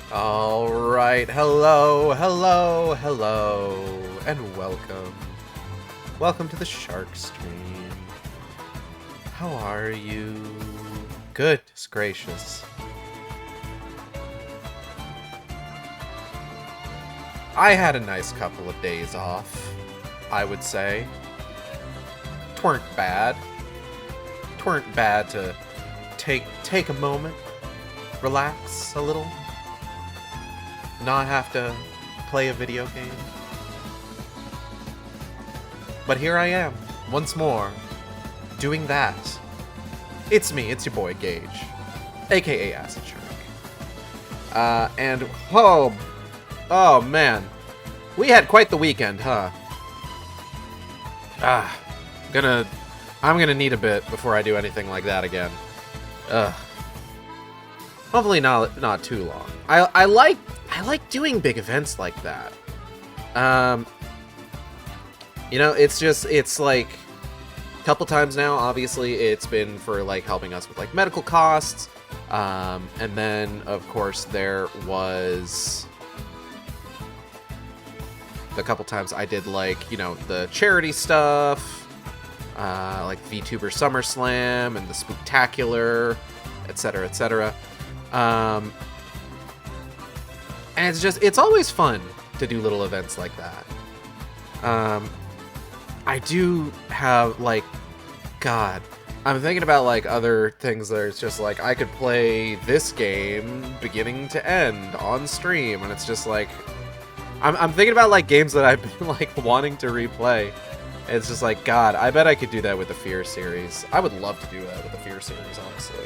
All right, hello, hello, hello, and welcome. Welcome to the Shark Stream. How are you? Goodness gracious. I had a nice couple of days off, I would say. Tweren't bad. Tweren't bad to take a moment, relax a little, not have to play a video game. But here I am, once more, doing that. It's me, it's your boy Gage, aka Acid Shark. And oh man, we had quite the weekend, huh? I'm gonna need a bit before I do anything like that again. Ugh. Hopefully not too long. I like doing big events like that. You know, it's like a couple times now. Obviously, it's been for like helping us with like medical costs, and then of course there was the couple times I did like, you know, the charity stuff, like VTuber SummerSlam and the Spooktacular, etc., etc. And it's always fun to do little events like that. I do have, like, God, I'm thinking about, like, other things that it's just, like, I could play this game beginning to end on stream, and it's just, like, I'm thinking about, like, games that I've been, like, wanting to replay. And it's just, like, God, I bet I could do that with the Fear series. I would love to do that with the Fear series, honestly.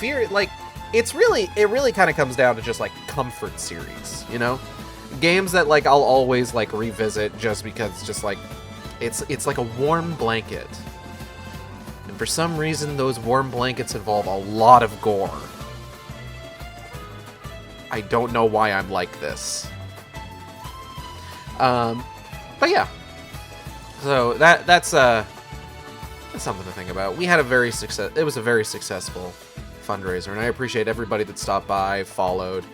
Fear, like, it really kind of comes down to just, like, comfort series, you know? Games that, like, I'll always, like, revisit just because, just, like, it's like a warm blanket. And for some reason, those warm blankets involve a lot of gore. I don't know why I'm like this. But yeah. So, that's something to think about. We had it was a very successful fundraiser, and I appreciate everybody that stopped by, followed,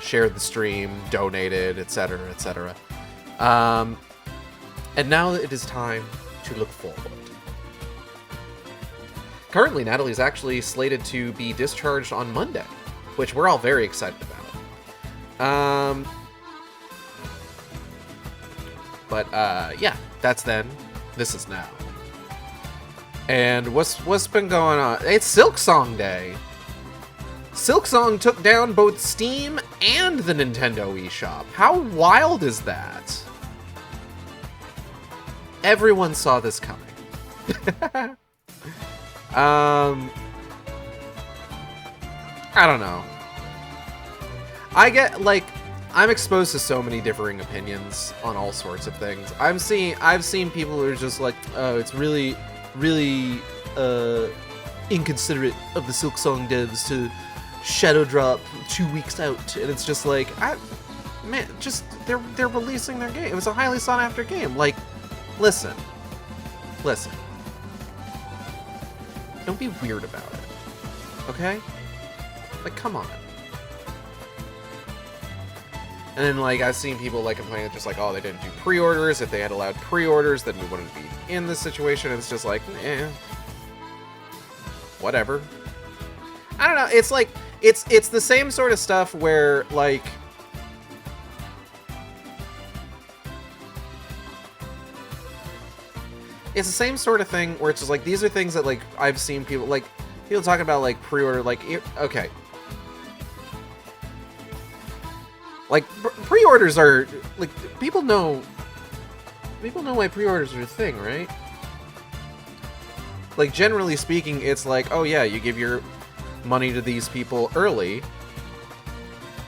shared the stream, donated, etc., etc. And now it is time to look forward. Currently, Natalie's actually slated to be discharged on Monday, which we're all very excited about. But yeah, that's then. This is now. And what's been going on? It's Silksong Day. Silksong took down both Steam and the Nintendo eShop. How wild is that? Everyone saw this coming. I don't know. I'm exposed to so many differing opinions on all sorts of things. I've seen people who are just like, oh, it's really inconsiderate of the Silksong devs to shadow drop 2 weeks out, and it's just like, man, just they're releasing their game. It was a highly sought after game. Like, listen, don't be weird about it, okay? Like, come on. And then, like, I've seen people, like, complaining just like, oh, they didn't do pre-orders. If they had allowed pre-orders, then we wouldn't be in this situation. And it's just like, eh, whatever. I don't know. It's like, it's the same sort of stuff where, like, it's the same sort of thing where it's just like, these are things that, like, I've seen people talking about, like, pre-order, like, okay. Like, pre-orders are, like, people know why pre-orders are a thing, right? Like, generally speaking, it's like, oh yeah, you give your money to these people early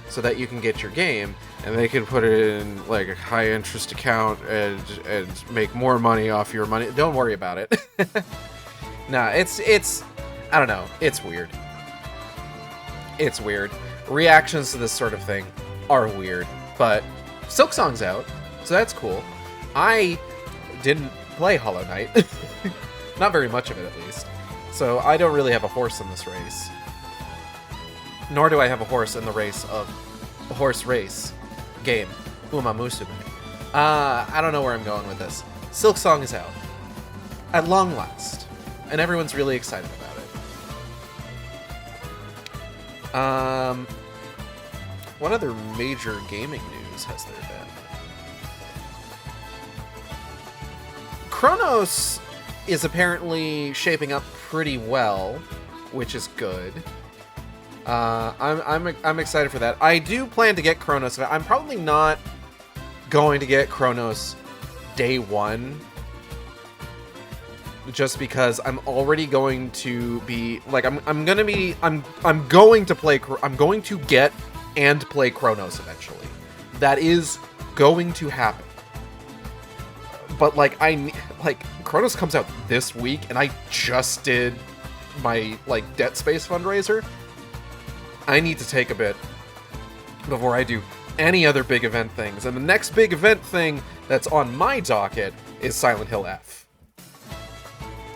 so that you can get your game, and they can put it in, like, a high-interest account and make more money off your money. Don't worry about it. Nah, it's, I don't know, it's weird. It's weird. Reactions to this sort of thing are weird, but Silksong's out, so that's cool. I didn't play Hollow Knight. Not very much of it, at least. So I don't really have a horse in this race. nor do I have a horse in the horse race game. Uma Musume. I don't know where I'm going with this. Silk Song is out. At long last. And everyone's really excited about it. What other major gaming news has there been? Chronos is apparently shaping up pretty well, which is good. I'm excited for that. I do plan to get Chronos. I'm probably not going to get Chronos day one, just because I'm already going to be like I'm going to get and play Chronos eventually. That is going to happen. But like Chronos comes out this week, and I just did my like Debt Space fundraiser. I need to take a bit before I do any other big event things. And the next big event thing that's on my docket is Silent Hill F.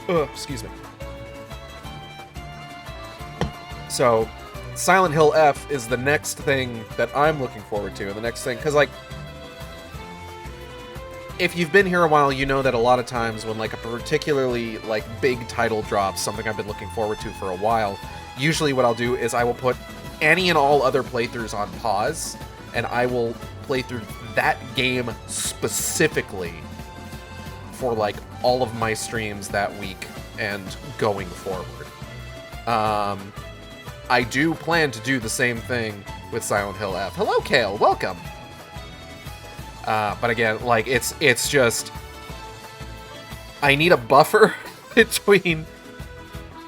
Excuse me. So, Silent Hill F is the next thing that I'm looking forward to. And the next thing, because like, if you've been here a while, you know that a lot of times when like a particularly like big title drops, something I've been looking forward to for a while, usually what I'll do is I will put any and all other playthroughs on pause, and I will play through that game specifically for like all of my streams that week and going forward. I do plan to do the same thing with Silent Hill F. Hello, Kale. Welcome. But again, like it's just I need a buffer between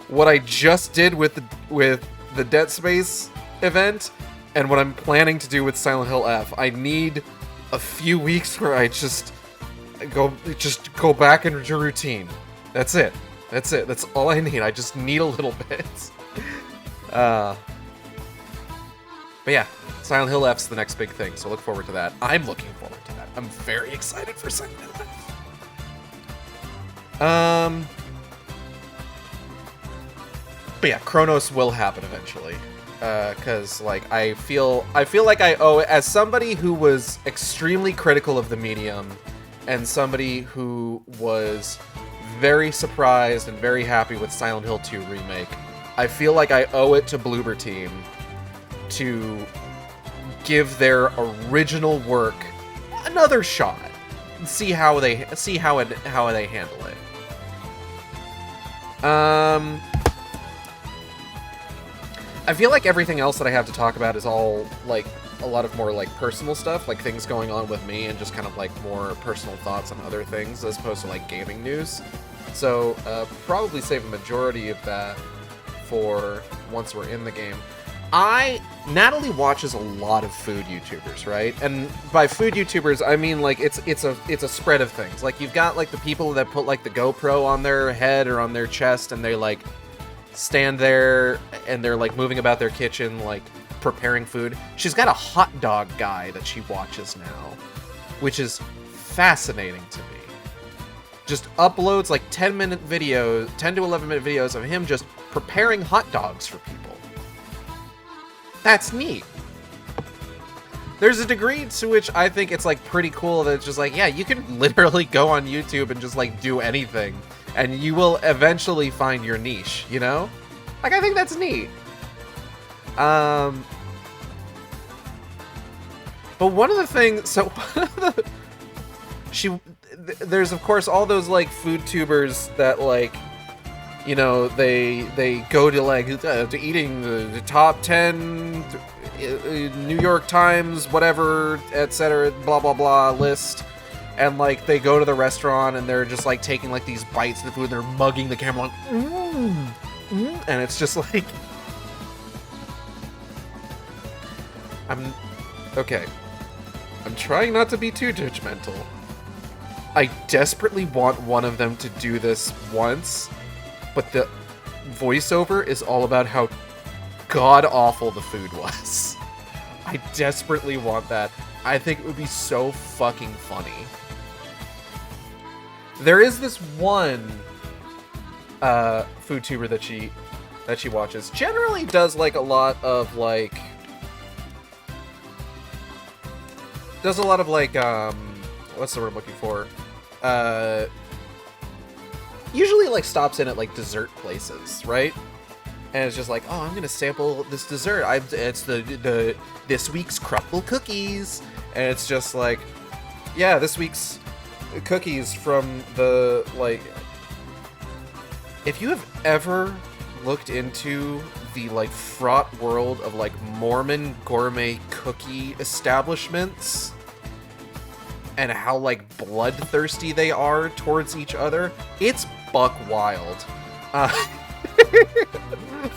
what I just did with the Dead Space event and what I'm planning to do with Silent Hill F. I need a few weeks where I just go back into routine. That's it. That's all I need. I just need a little bit. But yeah, Silent Hill F's the next big thing, so look forward to that. I'm looking forward to that. I'm very excited for Silent Hill F. But yeah, Chronos will happen eventually. Because like I feel like I owe it, as somebody who was extremely critical of the medium and somebody who was very surprised and very happy with Silent Hill 2 remake. I feel like I owe it to Bloober Team to give their original work another shot and see how they handle it. I feel like everything else that I have to talk about is all like a lot of more like personal stuff, like things going on with me and just kind of like more personal thoughts on other things as opposed to like gaming news. So probably save a majority of that for once we're in the game. Natalie watches a lot of food YouTubers, right? And by food YouTubers, I mean like it's a spread of things. Like you've got like the people that put like the GoPro on their head or on their chest and they like stand there and they're like moving about their kitchen like preparing food. She's got a hot dog guy that she watches now, which is fascinating to me. Just uploads like 10 to 11 minute videos of him just preparing hot dogs for people. That's neat. There's a degree to which I think it's like pretty cool that it's just like, yeah, you can literally go on YouTube and just like do anything and you will eventually find your niche, you know? Like, I think that's neat. But one of the things, there's of course all those like food tubers that like, you know, they go to like to eating the top 10 New York Times whatever etc blah blah blah list, and like they go to the restaurant and they're just like taking like these bites of the food and they're mugging the camera like and it's just like I'm trying not to be too judgmental. I desperately want one of them to do this once, but the voiceover is all about how god-awful the food was. I desperately want that. I think it would be so fucking funny. There is this one food tuber that that she watches. Generally does, like, a lot of, like... Does a lot of, like, what's the word I'm looking for? Usually, like, stops in at, like, dessert places, right? And it's just like, oh, I'm gonna sample this dessert. It's the this week's Cruffle cookies, and it's just like, yeah, this week's cookies from the, like, if you have ever looked into the, like, fraught world of, like, Mormon gourmet cookie establishments and how, like, bloodthirsty they are towards each other, it's buck wild.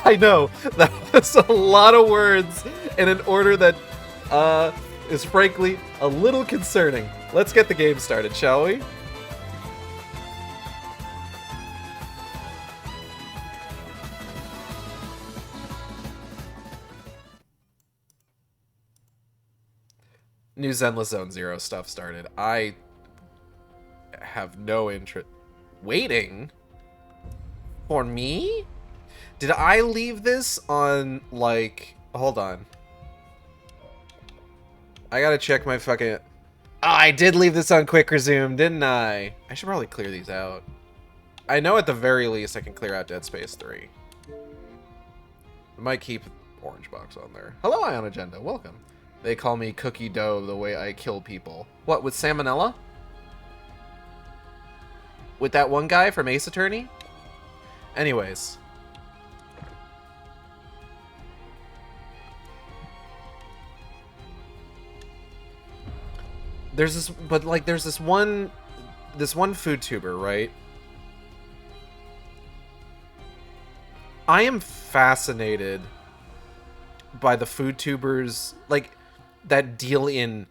I know, that was a lot of words in an order that is frankly a little concerning. Let's get the game started, shall we? New Zenless Zone Zero stuff started. I have no interest. Waiting? For me? Did I leave this on, like... Hold on. I gotta check my fucking... Oh, I did leave this on Quick Resume, didn't I? I should probably clear these out. I know at the very least I can clear out Dead Space 3. I might keep Orange Box on there. Hello, Ion Agenda. Welcome. They call me Cookie Dough the way I kill people. What, with Salmonella? With that one guy from Ace Attorney? Anyways... There's this, but like, there's this one food tuber, right? I am fascinated by the food tubers, like, that deal in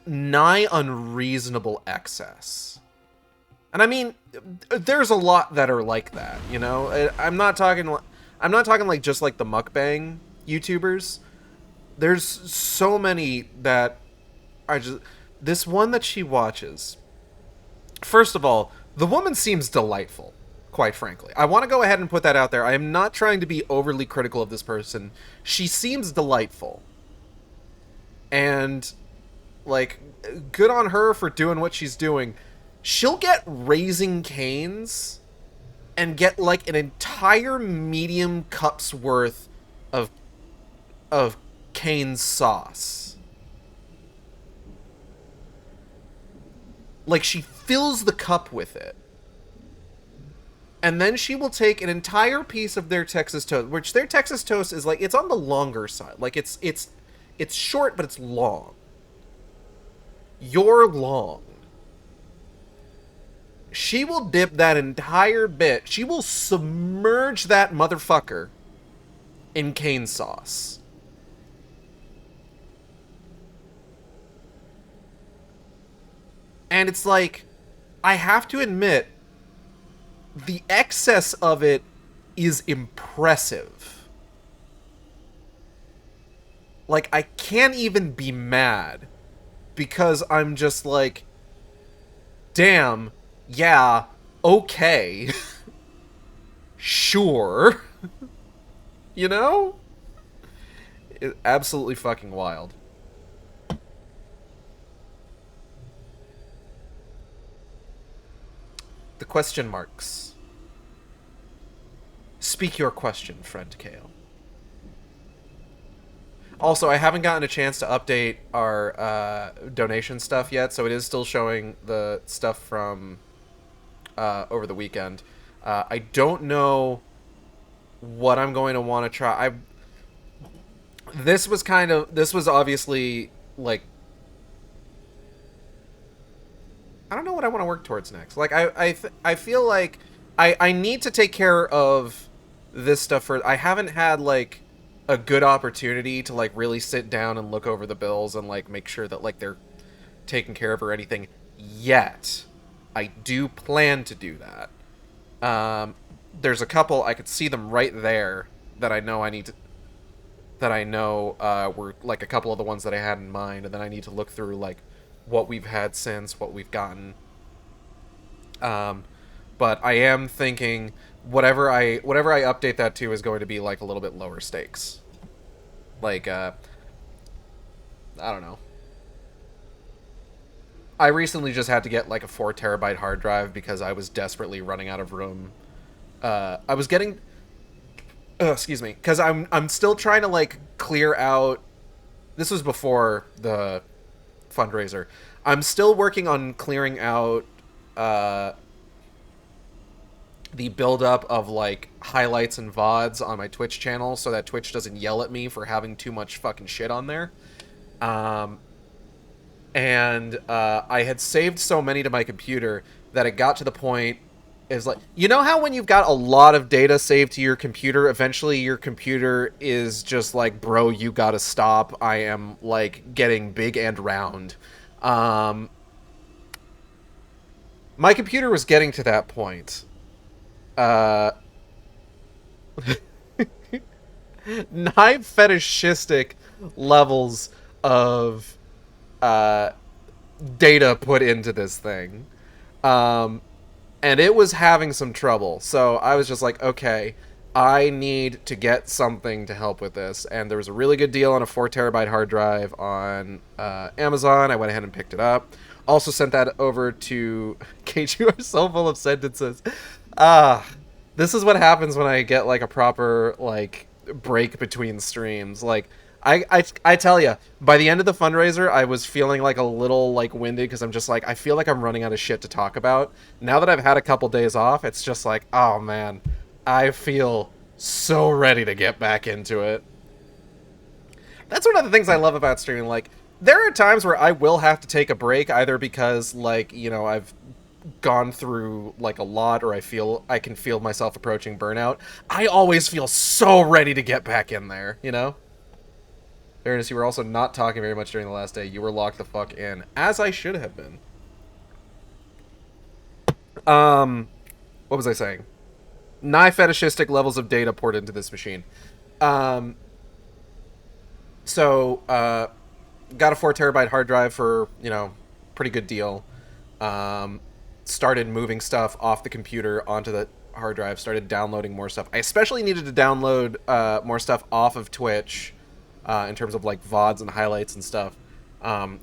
nigh unreasonable excess. And I mean, there's a lot that are like that, you know? I'm not talking like just like the mukbang YouTubers. There's so many that this one that she watches. First of all, the woman seems delightful, quite frankly. I want to go ahead and put that out there. I am not trying to be overly critical of this person. She seems delightful. And, like, good on her for doing what she's doing. She'll get Raising Cane's and get, like, an entire medium cup's worth of Cane's sauce. Like, she fills the cup with it. And then she will take an entire piece of their Texas toast, which their Texas toast is, like, it's on the longer side. Like, it's short, but it's long. You're long. She will dip that entire bit. She will submerge that motherfucker in cane sauce. And it's like, I have to admit, the excess of it is impressive. Like, I can't even be mad, because I'm just like, damn, yeah, okay, sure, you know? It's absolutely fucking wild. The question marks. Speak your question, friend Kale. Also, I haven't gotten a chance to update our donation stuff yet, so it is still showing the stuff from over the weekend. I don't know what I'm going to want to try. This was obviously, like, I don't know what I want to work towards next. Like, I feel like I need to take care of this stuff first. I haven't had, like, a good opportunity to, like, really sit down and look over the bills and, like, make sure that, like, they're taken care of or anything yet. I do plan to do that. There's a couple, I could see them right there that I know I need to, that I know were, like, a couple of the ones that I had in mind, and then I need to look through, like, what we've had since, what we've gotten. but I am thinking whatever I update that to is going to be like a little bit lower stakes. Like I don't know. I recently just had to get like a 4 terabyte hard drive because I was desperately running out of room. I was getting excuse me, because I'm still trying to like clear out. This was before the fundraiser. I'm still working on clearing out the buildup of like highlights and VODs on my Twitch channel so that Twitch doesn't yell at me for having too much fucking shit on there. And I had saved so many to my computer that it got to the point is like, you know how when you've got a lot of data saved to your computer, eventually your computer is just like, bro, you gotta stop. I am like getting big and round. My computer was getting to that point. Knife fetishistic levels of data put into this thing. And it was having some trouble. So I was just like, okay, I need to get something to help with this. And there was a really good deal on a 4 terabyte hard drive on Amazon. I went ahead and picked it up. Also sent that over to... Kate, you are so full of sentences. This is what happens when I get like a proper like break between streams. Like, I tell you, by the end of the fundraiser, I was feeling like a little like winded because I'm just like, I feel like I'm running out of shit to talk about. Now that I've had a couple days off, it's just like, oh man, I feel so ready to get back into it. That's one of the things I love about streaming. Like, there are times where I will have to take a break, either because like, you know, I've gone through like a lot, or I can feel myself approaching burnout. I always feel so ready to get back in there, you know? Fairness, you were also not talking very much during the last day. You were locked the fuck in, as I should have been. What was I saying? Nigh fetishistic levels of data poured into this machine. So, got a 4 terabyte hard drive for, you know, pretty good deal. Started moving stuff off the computer onto the hard drive, started downloading more stuff. I especially needed to download more stuff off of Twitch, in terms of like VODs and highlights and stuff,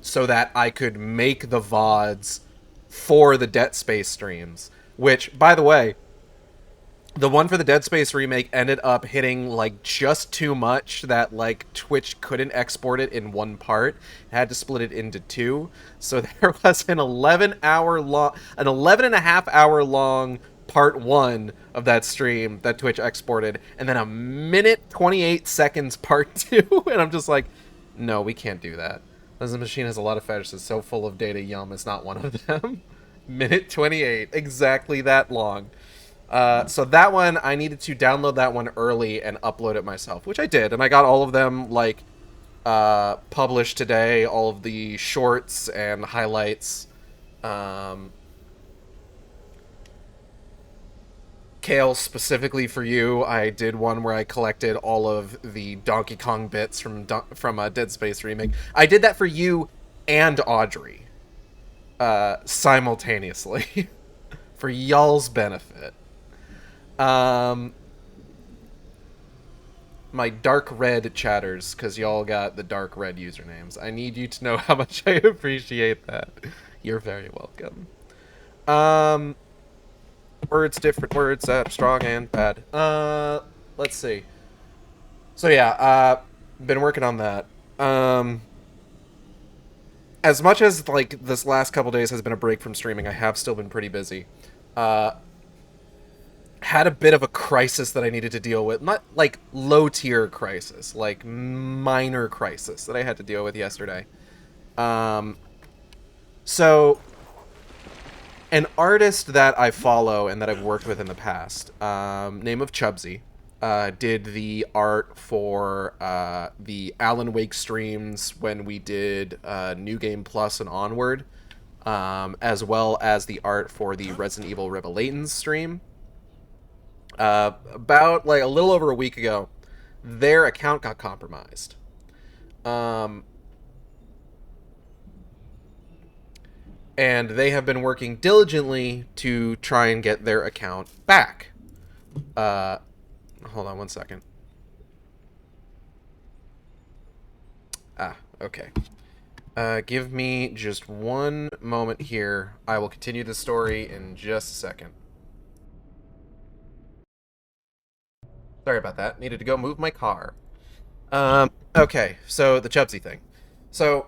so that I could make the VODs for the Dead Space streams. Which, by the way, the one for the Dead Space remake ended up hitting like just too much that like Twitch couldn't export it in one part. It had to split it into two. So there was an 11 and a half hour long part one of that stream that Twitch exported, and then a minute 28 seconds part two. And I'm just like, no, we can't do that. This machine has a lot of fetishes so full of data, yum, it's not one of them. Minute 28, exactly that long. So that one, I needed to download that one early and upload it myself, which I did, and I got all of them, like, published today, all of the shorts and highlights. Kale, specifically for you, I did one where I collected all of the Donkey Kong bits from Dead Space Remake. I did that for you and Audrey, simultaneously, for y'all's benefit. My dark red chatters, because y'all got the dark red usernames. I need you to know how much I appreciate that. You're very welcome. Words, different words, strong and bad. Let's see. So yeah, been working on that. As much as like this last couple days has been a break from streaming, I have still been pretty busy. Had a bit of a crisis that I needed to deal with. Not like low tier crisis, like minor crisis that I had to deal with yesterday. So an artist that I follow and that I've worked with in the past, name of Chubsy, did the art for the Alan Wake streams when we did New Game Plus and Onward, as well as the art for the Resident Evil Revelations stream. About like a little over a week ago, their account got compromised. and they have been working diligently to try and get their account back. Uh, Hold on one second. Okay. Give me just one moment here. I will continue the story in just a second. Sorry about that. Needed to go move my car. Okay, so the Chubsy thing. So,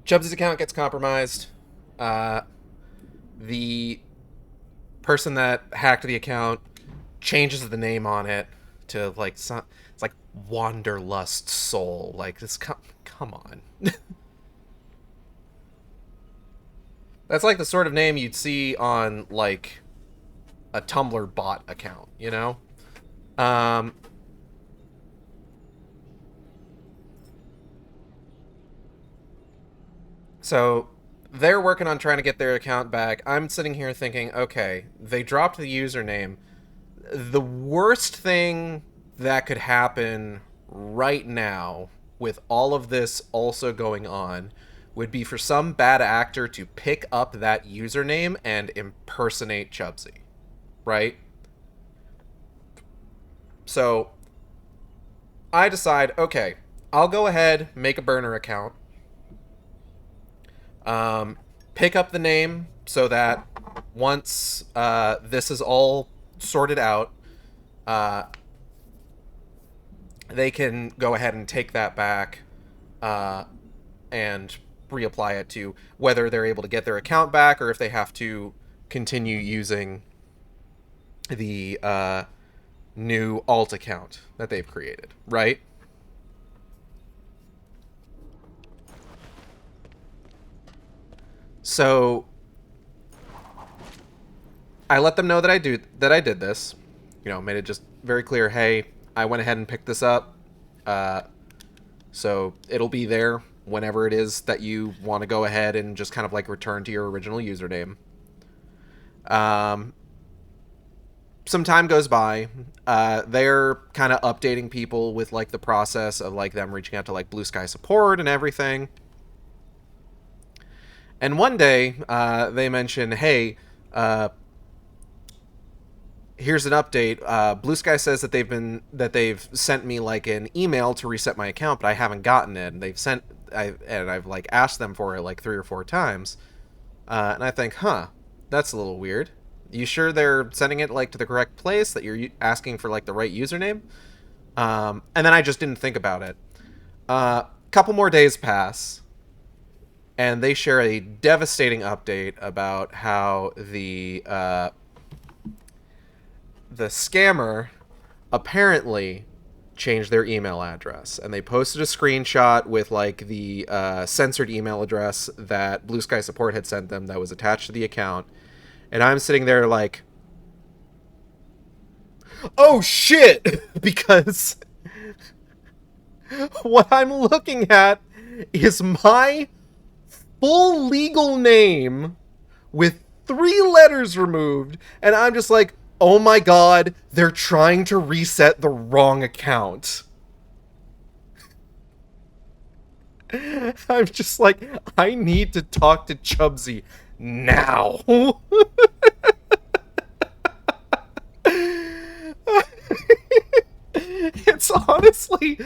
Chubsy's account gets compromised. The person that hacked the account changes the name on it to like it's like Wanderlust Soul. Like this, come on. That's like the sort of name you'd see on like a Tumblr bot account, you know? Um, so they're working on trying to get their account back. I'm sitting here thinking, okay, they dropped the username. The worst thing that could happen right now with all of this also going on would be for some bad actor to pick up that username and impersonate Chubsy, right? So I decide, okay, I'll go ahead, make a burner account, pick up the name so that once this is all sorted out, they can go ahead and take that back and reapply it to whether they're able to get their account back or if they have to continue using the new alt account that they've created, right? So I let them know that I did this. You know, made it just very clear, hey, I went ahead and picked this up. So it'll be there whenever it is that you want to go ahead and just kind of like return to your original username. Some time goes by. They're kind of updating people with like the process of like them reaching out to like Blue Sky support and everything. And one day, they mention, hey, here's an update. Blue Sky says that they've sent me like an email to reset my account, but I haven't gotten it. And I've like asked them for it like 3 or 4 times. And I think, that's a little weird. You sure they're sending it like to the correct place, that you're asking for like the right username? And then I just didn't think about it. Couple more days pass, and they share a devastating update about how the scammer apparently changed their email address, and they posted a screenshot with like the censored email address that Blue Sky support had sent them that was attached to the account. And I'm sitting there like, oh shit, because what I'm looking at is my full legal name with 3 letters removed, and I'm just like, oh my god, they're trying to reset the wrong account. I'm just like, I need to talk to Chubsy now. It's honestly,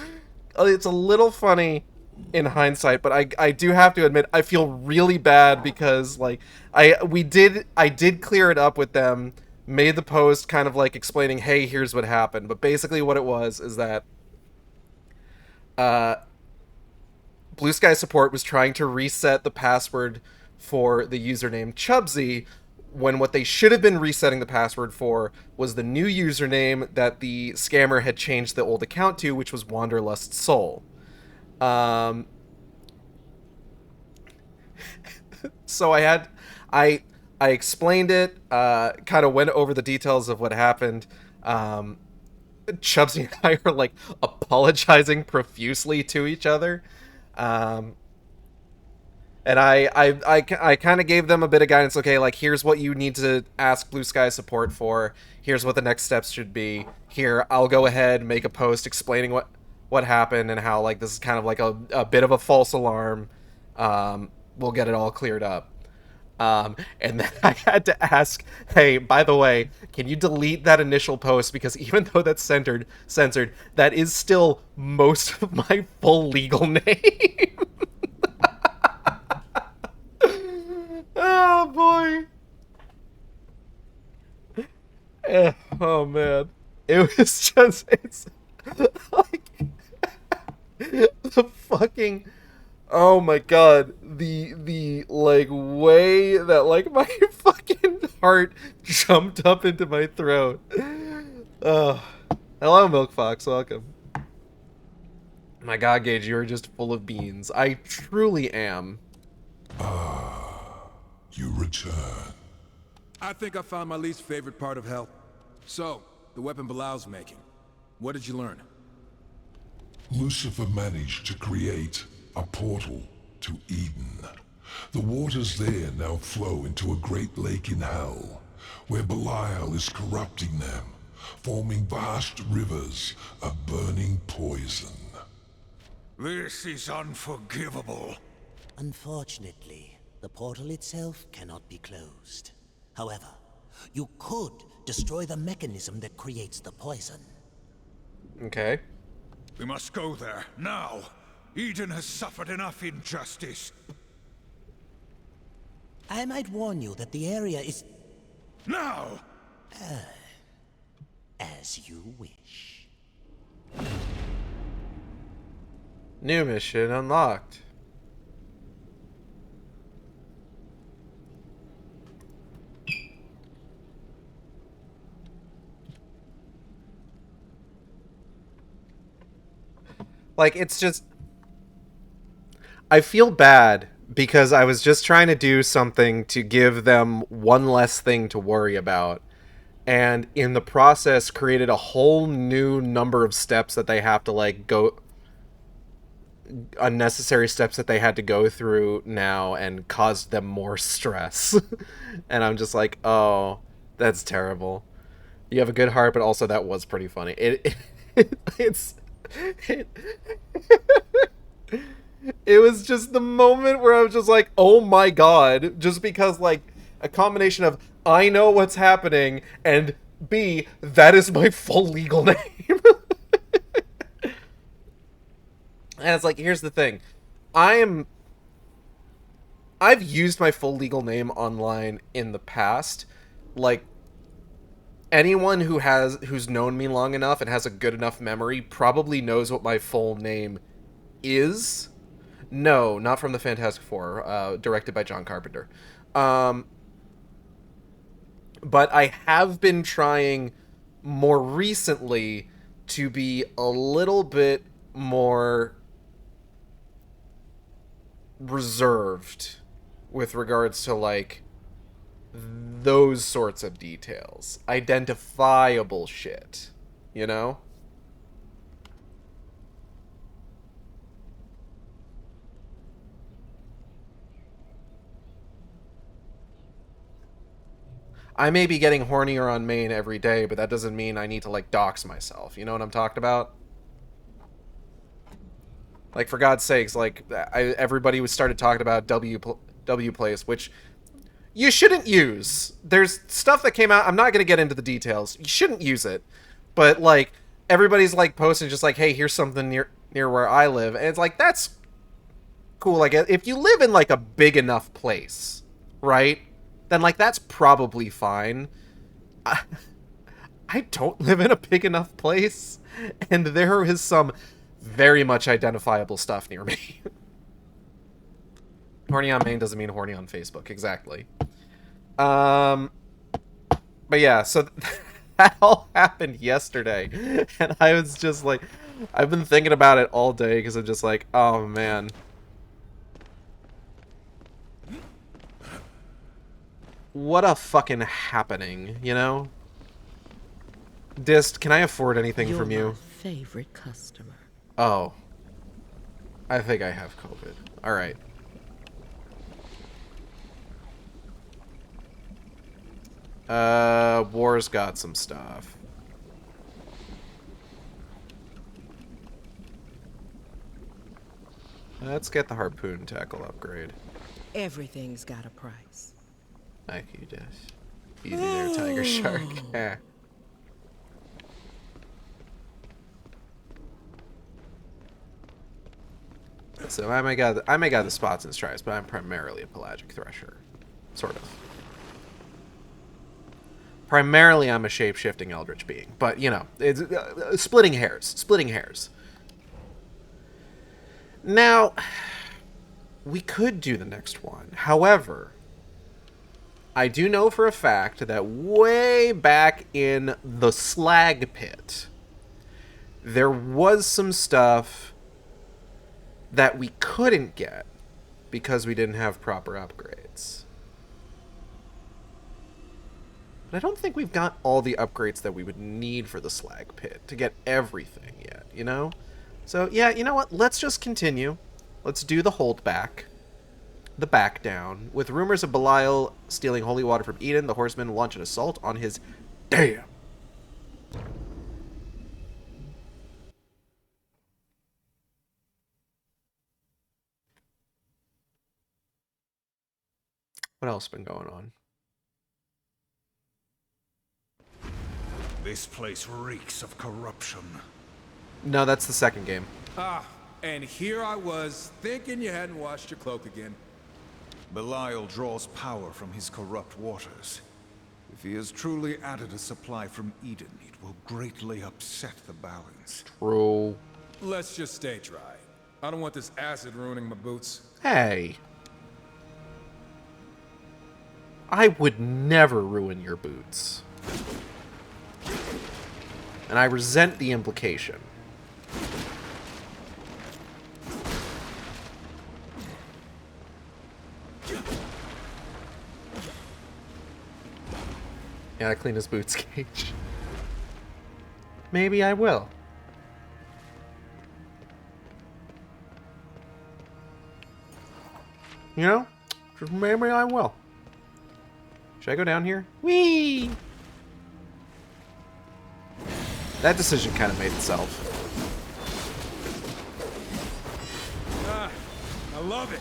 it's a little funny in hindsight, but I do have to admit I feel really bad because like I did clear it up with them, made the post kind of like explaining, hey, here's what happened, but basically what it was is that Blue Sky support was trying to reset the password for the username Chubsy, when what they should have been resetting the password for was the new username that the scammer had changed the old account to, which was Wanderlust Soul. So I explained it, kind of went over the details of what happened. Chubsy and I are like apologizing profusely to each other. And I kind of gave them a bit of guidance. Okay, like, here's what you need to ask Blue Sky support for. Here's what the next steps should be. Here, I'll go ahead, make a post explaining what happened and how, like, this is kind of like a bit of a false alarm. we'll get it all cleared up. And then I had to ask, hey, by the way, can you delete that initial post? Because even though that's censored, that is still most of my full legal name. Oh, boy. Oh, man. It was just, it's like, the fucking... Oh my god, the like way that like my fucking heart jumped up into my throat. Oh, hello, Milk Fox, welcome. My god, Gage, you are just full of beans. I truly am. You return. I think I found my least favorite part of hell. So, the weapon Bilal's making. What did you learn? Lucifer managed to create a portal to Eden. The waters there now flow into a great lake in hell, where Belial is corrupting them, forming vast rivers of burning poison. This is unforgivable. Unfortunately, the portal itself cannot be closed. However, you could destroy the mechanism that creates the poison. Okay. We must go there, now. Eden has suffered enough injustice. I might warn you that the area is... Now! as you wish. New mission unlocked. Like, it's just... I feel bad because I was just trying to do something to give them one less thing to worry about. And in the process, created a whole new number of steps that they have to, like, go... unnecessary steps that they had to go through now and caused them more stress. And I'm just like, oh, that's terrible. You have a good heart, but also that was pretty funny. It was just the moment where I was just like, oh my god, just because, like, a combination of I know what's happening and B, that is my full legal name. And it's like, here's the thing. I've used my full legal name online in the past. Like, anyone who's known me long enough and has a good enough memory probably knows what my full name is. No, not from the Fantastic Four, directed by John Carpenter. But I have been trying more recently to be a little bit more reserved with regards to, like, those sorts of details. Identifiable shit, you know? I may be getting hornier on main every day, but that doesn't mean I need to, like, dox myself. You know what I'm talking about? Like, for God's sakes, like, everybody started talking about W plays, which you shouldn't use. There's stuff that came out. I'm not going to get into the details. You shouldn't use it. But, like, everybody's, like, posting just like, hey, here's something near where I live. And it's like, that's cool. Like, if you live in, like, a big enough place, right? Then, like, that's probably fine. I don't live in a big enough place, and there is some very much identifiable stuff near me. Horny on main doesn't mean horny on Facebook, exactly. But yeah, so that all happened yesterday, and I was just like, I've been thinking about it all day, because I'm just like, oh man. What a fucking happening, you know? Dist, can I afford anything from you? You're my favorite customer. Oh. I think I have COVID. Alright. War's got some stuff. Let's get the harpoon tackle upgrade. Everything's got a price. Thank you, Des. Easy there, Tiger Shark. Eh. So I may got the spots and stripes, but I'm primarily a pelagic thresher. Sort of. Primarily, I'm a shape-shifting eldritch being, but you know, it's splitting hairs. Splitting hairs. Now, we could do the next one. However, I do know for a fact that way back in the slag pit, there was some stuff that we couldn't get because we didn't have proper upgrades. But I don't think we've got all the upgrades that we would need for the slag pit to get everything yet, you know? So, yeah, you know what? Let's just continue. Let's do the holdback. The back down. With rumors of Belial stealing holy water from Eden, the horsemen launch an assault on his... Damn! What else been going on? This place reeks of corruption. No, that's the second game. Ah, and here I was, thinking you hadn't washed your cloak again. Belial draws power from his corrupt waters. If he has truly added a supply from Eden, it will greatly upset the balance. True. Let's just stay dry. I don't want this acid ruining my boots. Hey. I would never ruin your boots. And I resent the implication. Yeah, I clean his boots, Cage. Maybe I will. You know? Just maybe I will. Should I go down here? Whee! That decision kind of made itself. Ah, I love it.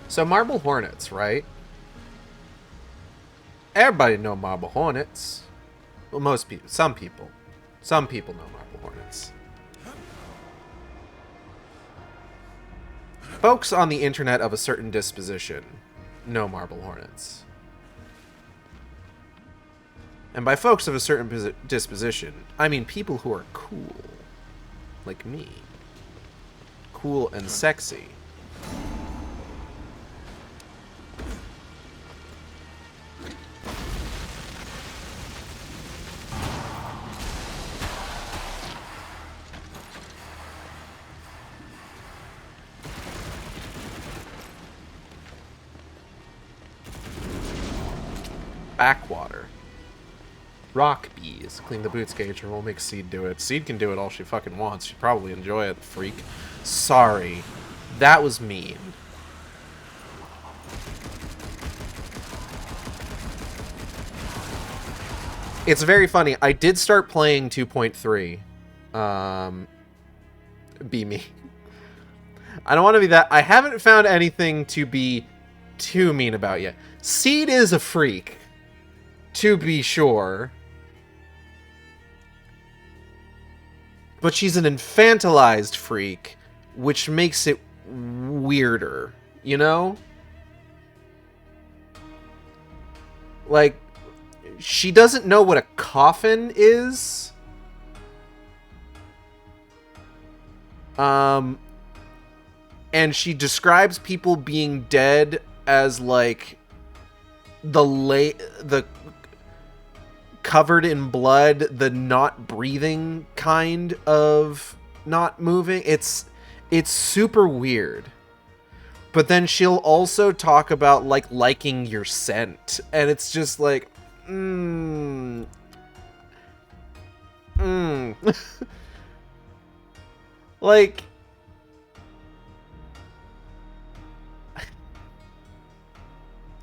So Marble Hornets, right? Everybody know Marble Hornets. Well, most people. Some people. Some people know Marble Hornets. Folks on the internet of a certain disposition know Marble Hornets. And by folks of a certain disposition, I mean people who are cool. Like me. Cool and sexy. Backwater. Rock bees. Clean the boots, Gage, or we'll make Seed do it. Seed can do it all she fucking wants. She'd probably enjoy it, freak. Sorry. That was mean. It's very funny. I did start playing 2.3. Be me. I don't want to be that. I haven't found anything to be too mean about yet. Seed is a freak. To be sure. But she's an infantilized freak, which makes it weirder, you know? Like, she doesn't know what a coffin is. And she describes people being dead as, like, the covered in blood, the not breathing kind of not moving. It's super weird. But then she'll also talk about like liking your scent, and it's just like, Like,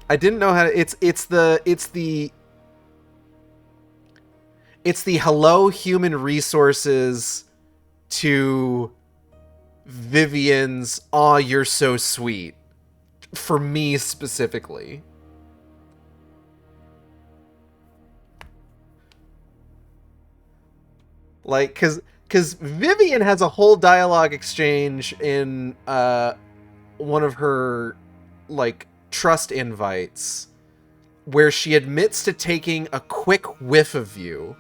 I didn't know how to, it's the hello human resources to Vivian's aw, you're so sweet, for me specifically. Like, cause Vivian has a whole dialogue exchange in one of her, like, trust invites where she admits to taking a quick whiff of you.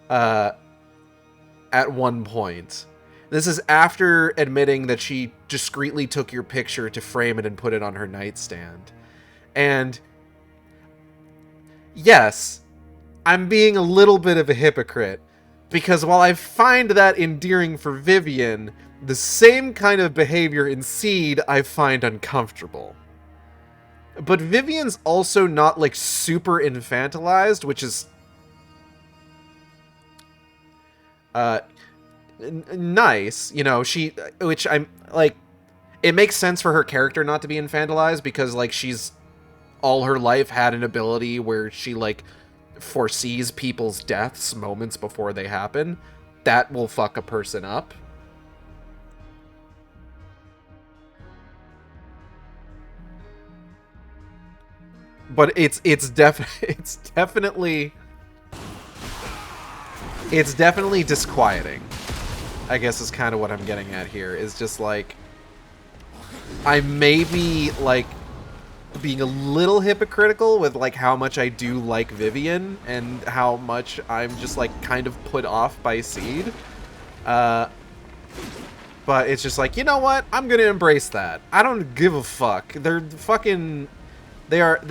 At one point. This is after admitting that she discreetly took your picture to frame it and put it on her nightstand. And yes, I'm being a little bit of a hypocrite, because while I find that endearing for Vivian, the same kind of behavior in Seed I find uncomfortable. But Vivian's also not, like, super infantilized, which is nice, you know. Which I'm like, it makes sense for her character not to be infantilized, because, like, she's all her life had an ability where she, like, foresees people's deaths moments before they happen. That will fuck a person up. But it's definitely disquieting, I guess, is kind of what I'm getting at here. Is just like, I may be, like, being a little hypocritical with, like, how much I do like Vivian and how much I'm just, like, kind of put off by Seed. But it's just like, you know what? I'm gonna embrace that. I don't give a fuck. They're fucking... They are...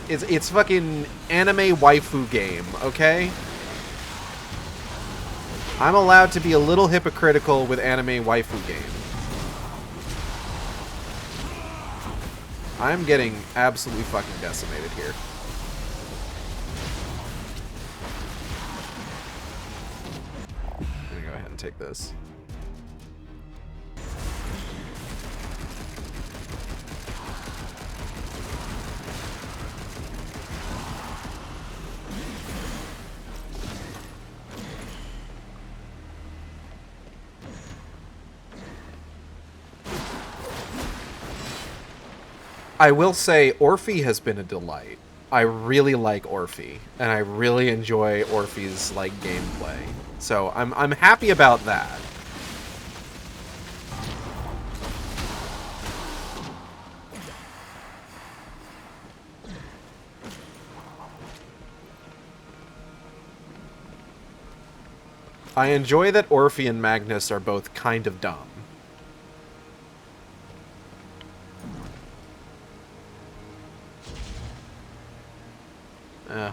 It's fucking anime waifu game, okay? I'm allowed to be a little hypocritical with anime waifu game. I'm getting absolutely fucking decimated here. I'm gonna go ahead and take this. I will say, Orphe has been a delight. I really like Orphe, and I really enjoy Orphe's, like, gameplay. So I'm happy about that. I enjoy that Orphe and Magnus are both kind of dumb.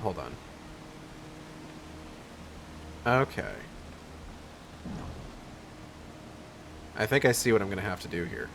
Hold on. Okay. I think I see what I'm gonna have to do here.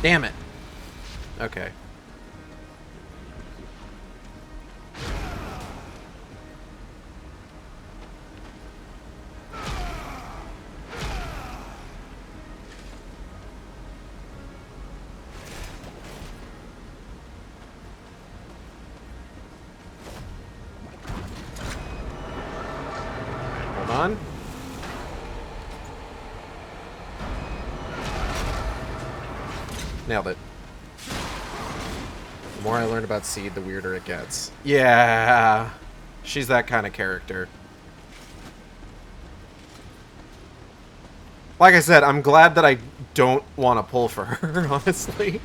Damn it. Okay. Hold on. Nailed it. The more I learn about Seed, the weirder it gets. Yeah, she's that kind of character. Like I said, I'm glad that I don't want to pull for her, honestly.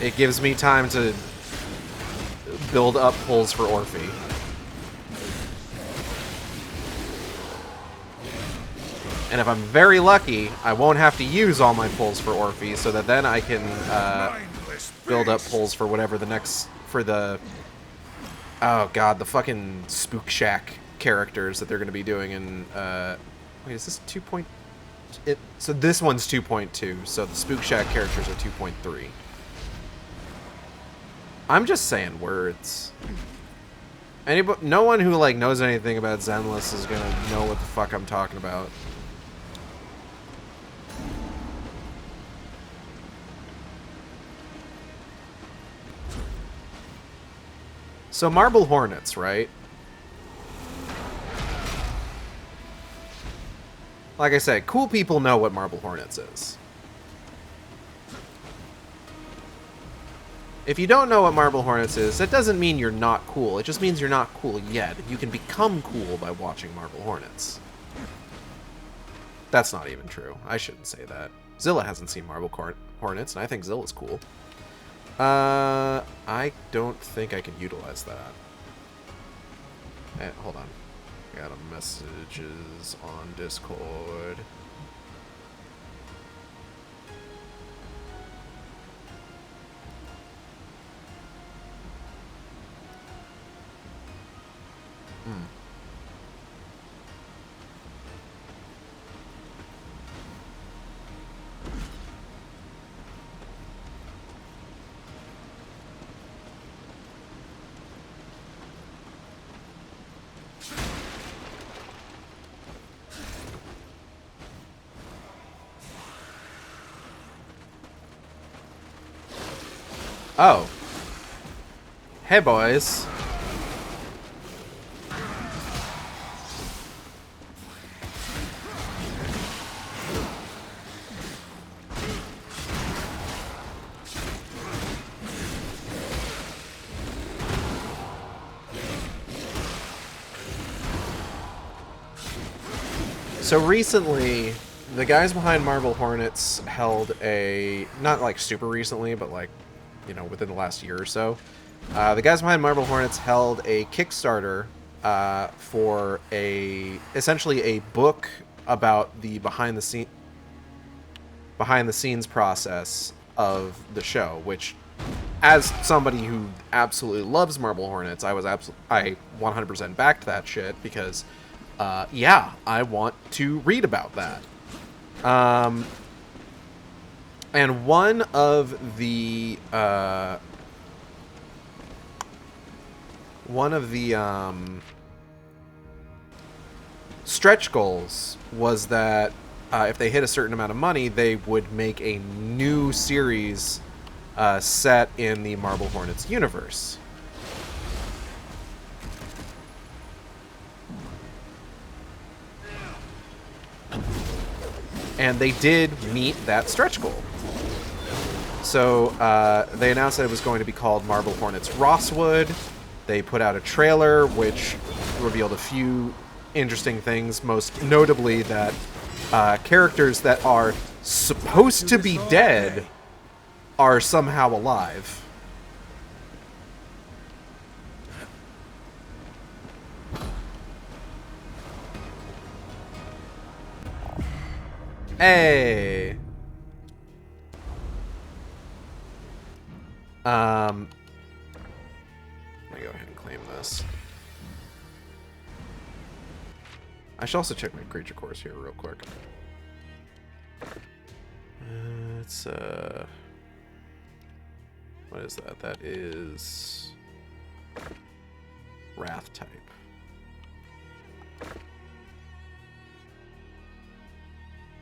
It gives me time to build up pulls for Orphe. And if I'm very lucky, I won't have to use all my pulls for Orphe, so that then I can build up pulls for whatever the next... for the... oh god, the fucking Spook Shack characters that they're going to be doing in... wait, is this 2. So this one's 2.2, so the Spook Shack characters are 2.3. I'm just saying words. No one who, like, knows anything about Zenless is gonna know what the fuck I'm talking about. So Marble Hornets, right? Like I said, cool people know what Marble Hornets is. If you don't know what Marble Hornets is, that doesn't mean you're not cool. It just means you're not cool yet. You can become cool by watching Marble Hornets. That's not even true. I shouldn't say that. Zilla hasn't seen Marble Hornets, and I think Zilla's cool. I don't think I can utilize that. Hold on. I got a messages on Discord. Oh. Hey, boys. So recently, the guys behind Marble Hornets held a, not like super recently, but like, you know, within the last year or so, the guys behind Marble Hornets held a Kickstarter for essentially a book about the behind the scenes process of the show. Which, as somebody who absolutely loves Marble Hornets, I 100% backed that shit because, yeah, I want to read about that. And one of the stretch goals was that if they hit a certain amount of money, they would make a new series set in the Marble Hornets universe. And they did meet that stretch goal. So they announced that it was going to be called Marble Hornets Rosswood. They put out a trailer which revealed a few interesting things, most notably that characters that are supposed to be dead are somehow alive. Hey! Let me go ahead and claim this. I should also check my creature course here real quick. It's what is that? That is Wrath type.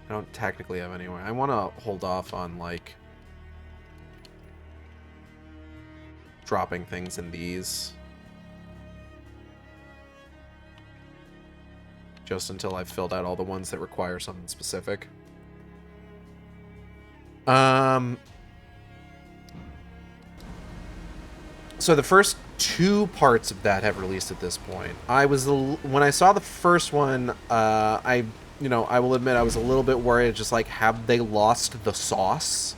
I don't technically have anywhere. I want to hold off on, like, dropping things in these. Just until I've filled out all the ones that require something specific. So the first 2 parts of that have released at this point. When I saw the first one, I will admit I was a little bit worried, just like, have they lost the sauce?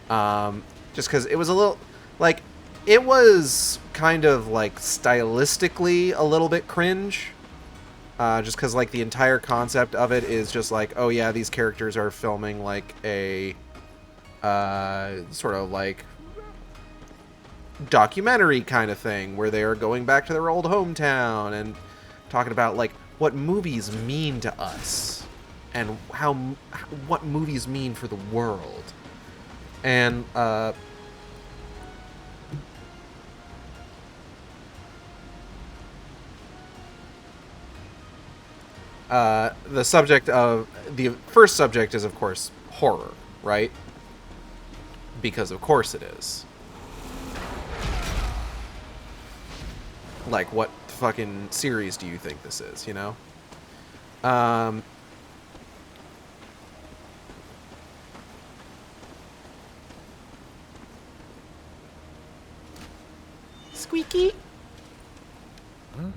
Just because it was a little, like, it was kind of, like, stylistically a little bit cringe. Just because, like, the entire concept of it is just like, oh yeah, these characters are filming, like, a, sort of, like, documentary kind of thing where they are going back to their old hometown and talking about, like, what movies mean to us and what movies mean for the world. And the first subject is, of course, horror, right? Because of course it is. Like, what fucking series do you think this is, you know? Squeaky? Huh?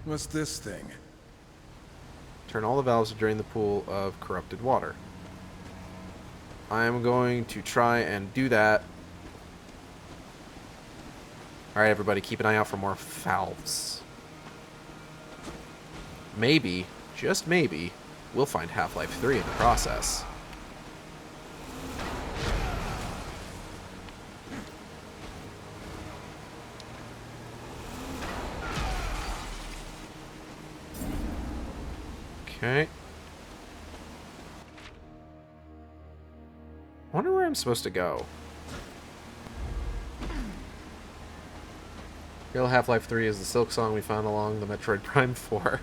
What's this thing? Turn all the valves to drain the pool of corrupted water. I am going to try and do that. Alright, everybody, keep an eye out for more valves. Maybe, just maybe, we'll find Half-Life 3 in the process. Okay. I wonder where I'm supposed to go. Real Half-Life 3 is the Silk Song we found along the Metroid Prime 4.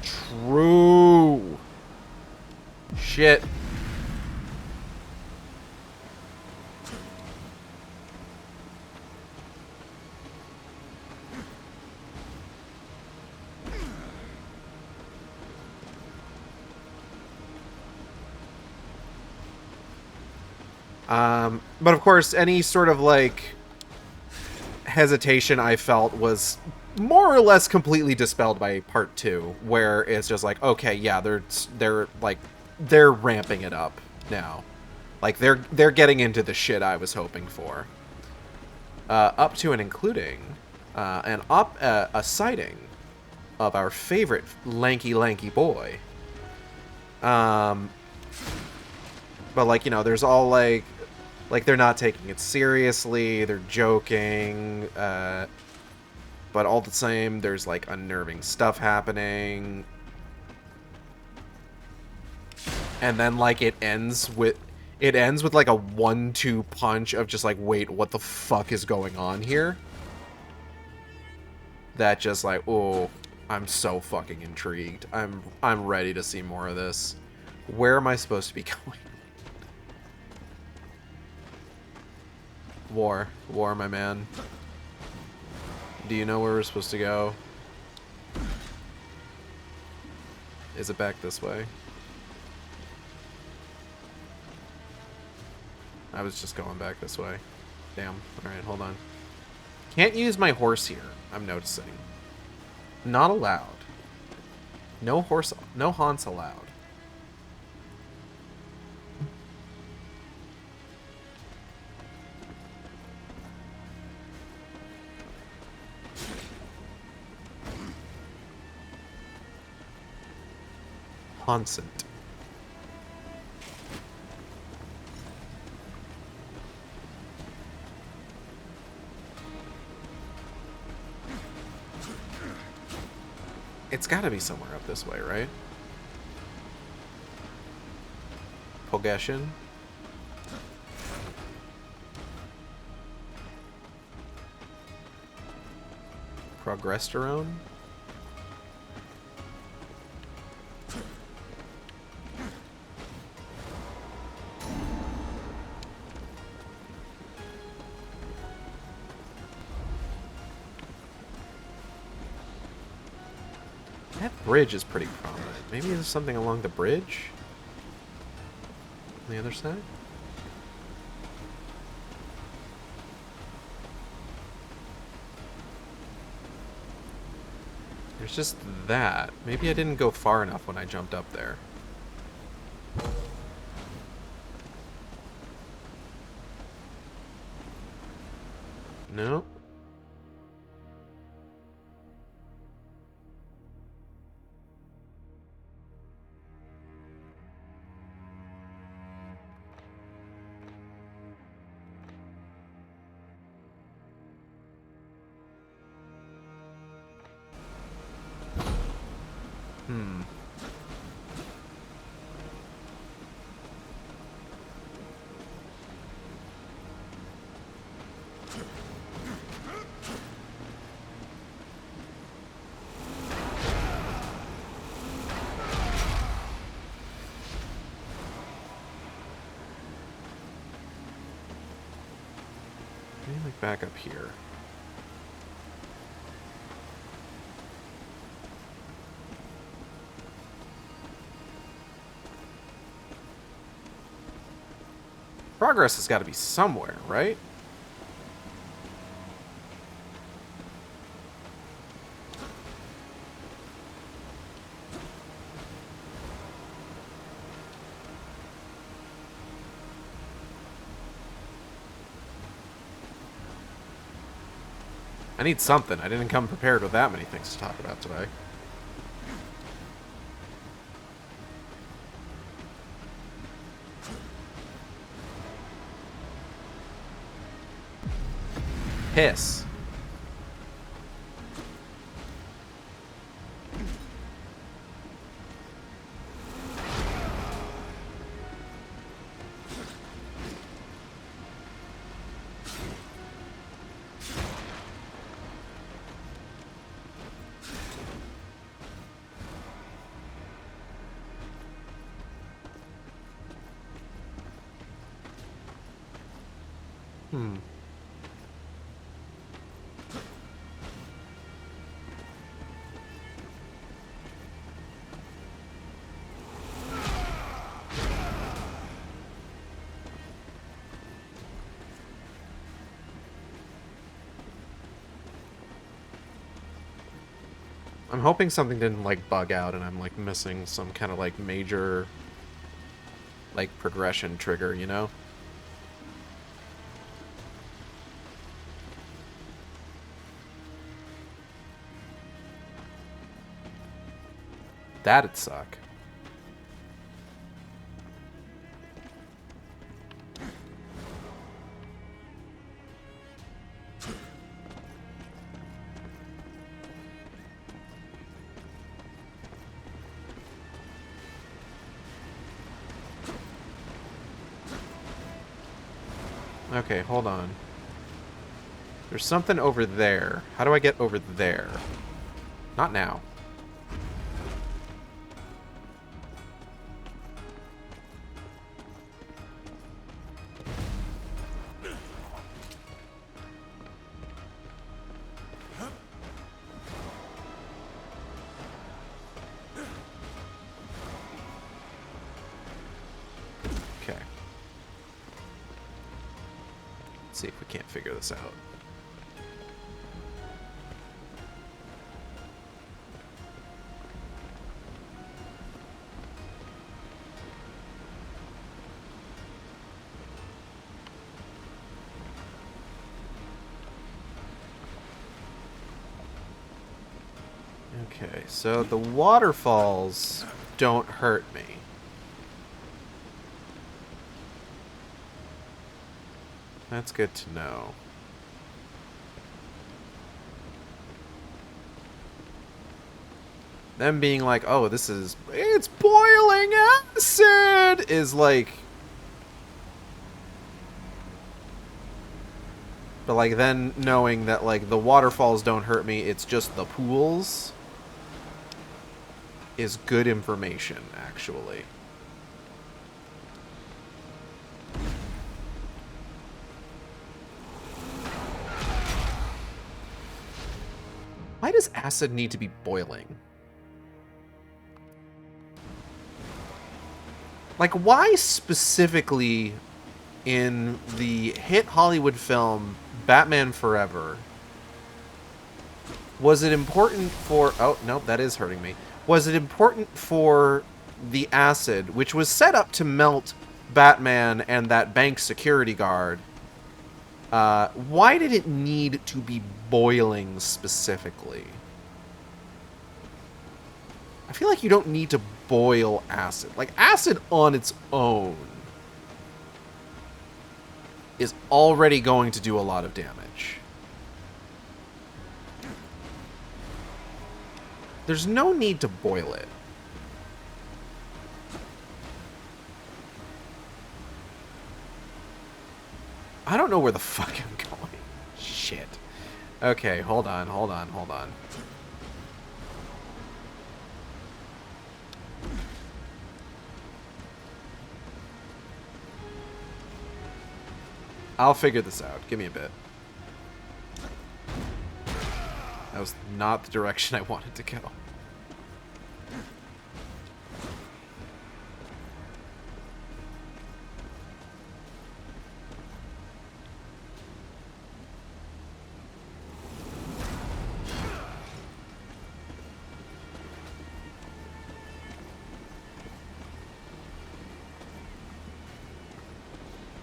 True. Shit. But of course, any sort of, like, hesitation I felt was more or less completely dispelled by part 2, where it's just like, okay, yeah, they're ramping it up now. Like, they're getting into the shit I was hoping for. Up to and including a sighting of our favorite lanky boy. But, like, you know, there's all, like, they're not taking it seriously, they're joking, but all the same, there's, like, unnerving stuff happening. And then, like, it ends with, like, a 1-2 punch of just, like, wait, what the fuck is going on here? That just, like, oh, I'm so fucking intrigued. I'm ready to see more of this. Where am I supposed to be going? War, my man. Do you know where we're supposed to go? Is it back this way? I was just going back this way. Damn. Alright, hold on. Can't use my horse here, I'm noticing. Not allowed. No haunts allowed. Haunsant. It's gotta be somewhere up this way, right? Pogeshin. Progresterone. That bridge is pretty prominent. Maybe there's something along the bridge? On the other side? There's just that. Maybe I didn't go far enough when I jumped up there. No. Maybe like back up here. Progress has got to be somewhere, right? I need something. I didn't come prepared with that many things to talk about today. Piss. I'm hoping something didn't, like, bug out and I'm, like, missing some kind of, like, major, like, progression trigger, you know? That'd suck. Okay, hold on. There's something over there. How do I get over there? Not now. Okay. Let's see if we can't figure this out. Okay, so the waterfalls don't hurt me. That's good to know. Them being like, oh, it's boiling acid, is like... But like then knowing that like the waterfalls don't hurt me, it's just the pools, is good information, actually. Why does acid need to be boiling? Like, why specifically in the hit Hollywood film Batman Forever Was it important for... Oh, no, that is hurting me. Was it important for the acid, which was set up to melt Batman and that bank security guard, why did it need to be boiling specifically? I feel like you don't need to boil acid. Like, acid on its own is already going to do a lot of damage. There's no need to boil it. I don't know where the fuck I'm going. Shit. Okay, hold on. I'll figure this out. Give me a bit. That was not the direction I wanted to go.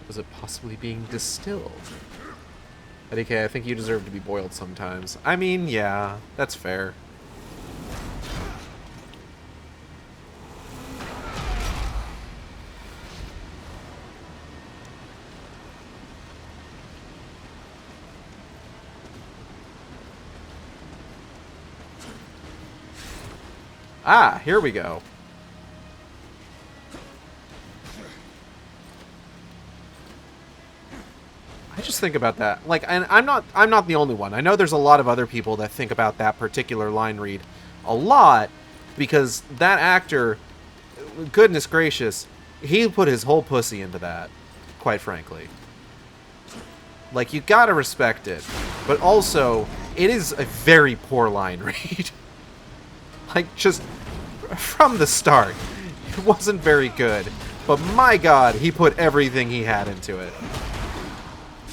Was it possibly being distilled? DK, I think you deserve to be boiled sometimes. I mean, yeah, that's fair. Ah, here we go. I just think about that. Like, and I'm not the only one. I know there's a lot of other people that think about that particular line read a lot, because that actor, goodness gracious, he put his whole pussy into that, quite frankly. Like, you gotta respect it, but also, it is a very poor line read. Like, just from the start, it wasn't very good, but my god, he put everything he had into it.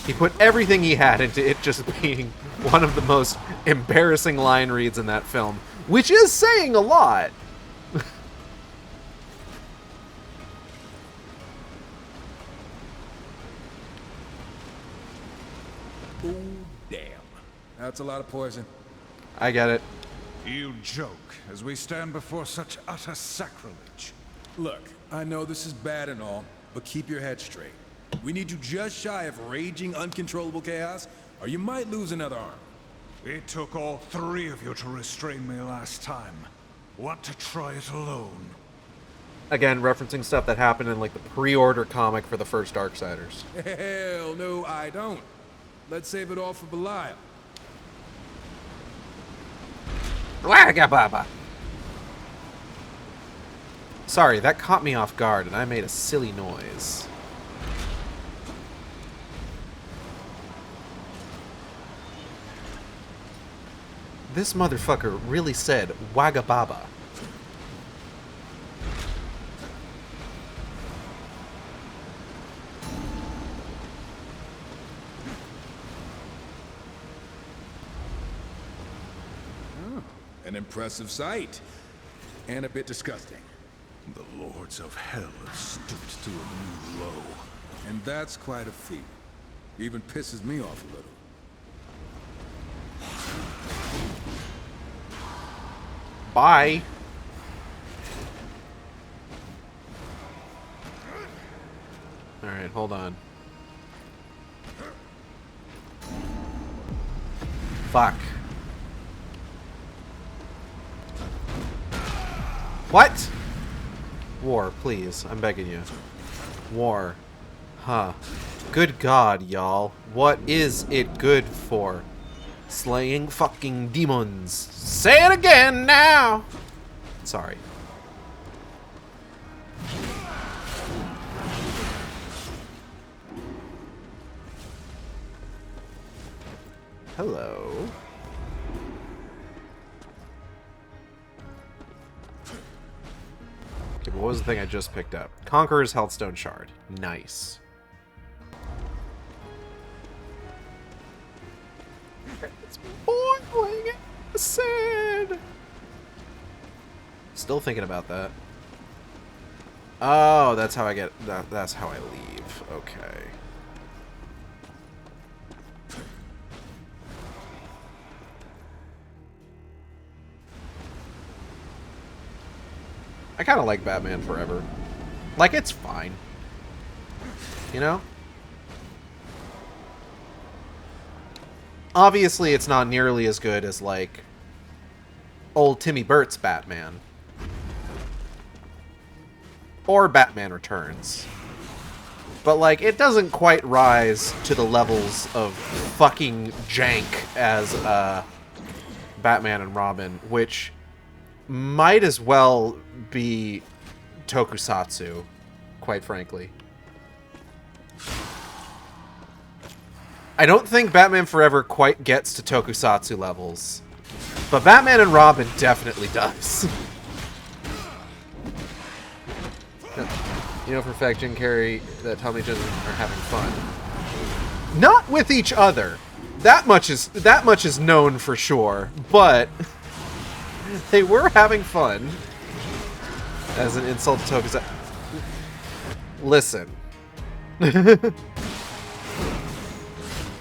He put everything he had into it just being one of the most embarrassing line reads in that film, which is saying a lot. Oh, damn. That's a lot of poison. I get it. You joke as we stand before such utter sacrilege. Look, I know this is bad and all, but keep your head straight. We need you just shy of raging, uncontrollable chaos, or you might lose another arm. It took all three of you to restrain me last time. Want to try it alone? Again, referencing stuff that happened in, like, the pre-order comic for the first Darksiders. Hell no, I don't. Let's save it all for Belial. Wagababa. Sorry, that caught me off guard, and I made a silly noise. This motherfucker really said Wagababa. Oh, an impressive sight. And a bit disgusting. The lords of hell have stooped to a new low. And that's quite a feat. Even pisses me off a little. Bye. Alright, hold on. Fuck. What? War, please. I'm begging you. War. Huh. Good God, y'all. What is it good for? Slaying fucking demons. Say it again now! Sorry. Hello. Okay, but what was the thing I just picked up? Conqueror's Healthstone Shard. Nice. It's boiling sad. Still thinking about that. Oh, that's how I get... That's how I leave. Okay. I kind of like Batman Forever. Like, it's fine. You know? Obviously, it's not nearly as good as, like, old Timmy Burt's Batman. Or Batman Returns. But, like, it doesn't quite rise to the levels of fucking jank as Batman and Robin, which might as well be tokusatsu, quite frankly. I don't think Batman Forever quite gets to tokusatsu levels, but Batman and Robin definitely does. You know for a fact Jim Carrey, that Tommy and Jensen are having fun. Not with each other. That much is known for sure, but they were having fun. As an insult to tokusatsu. Listen.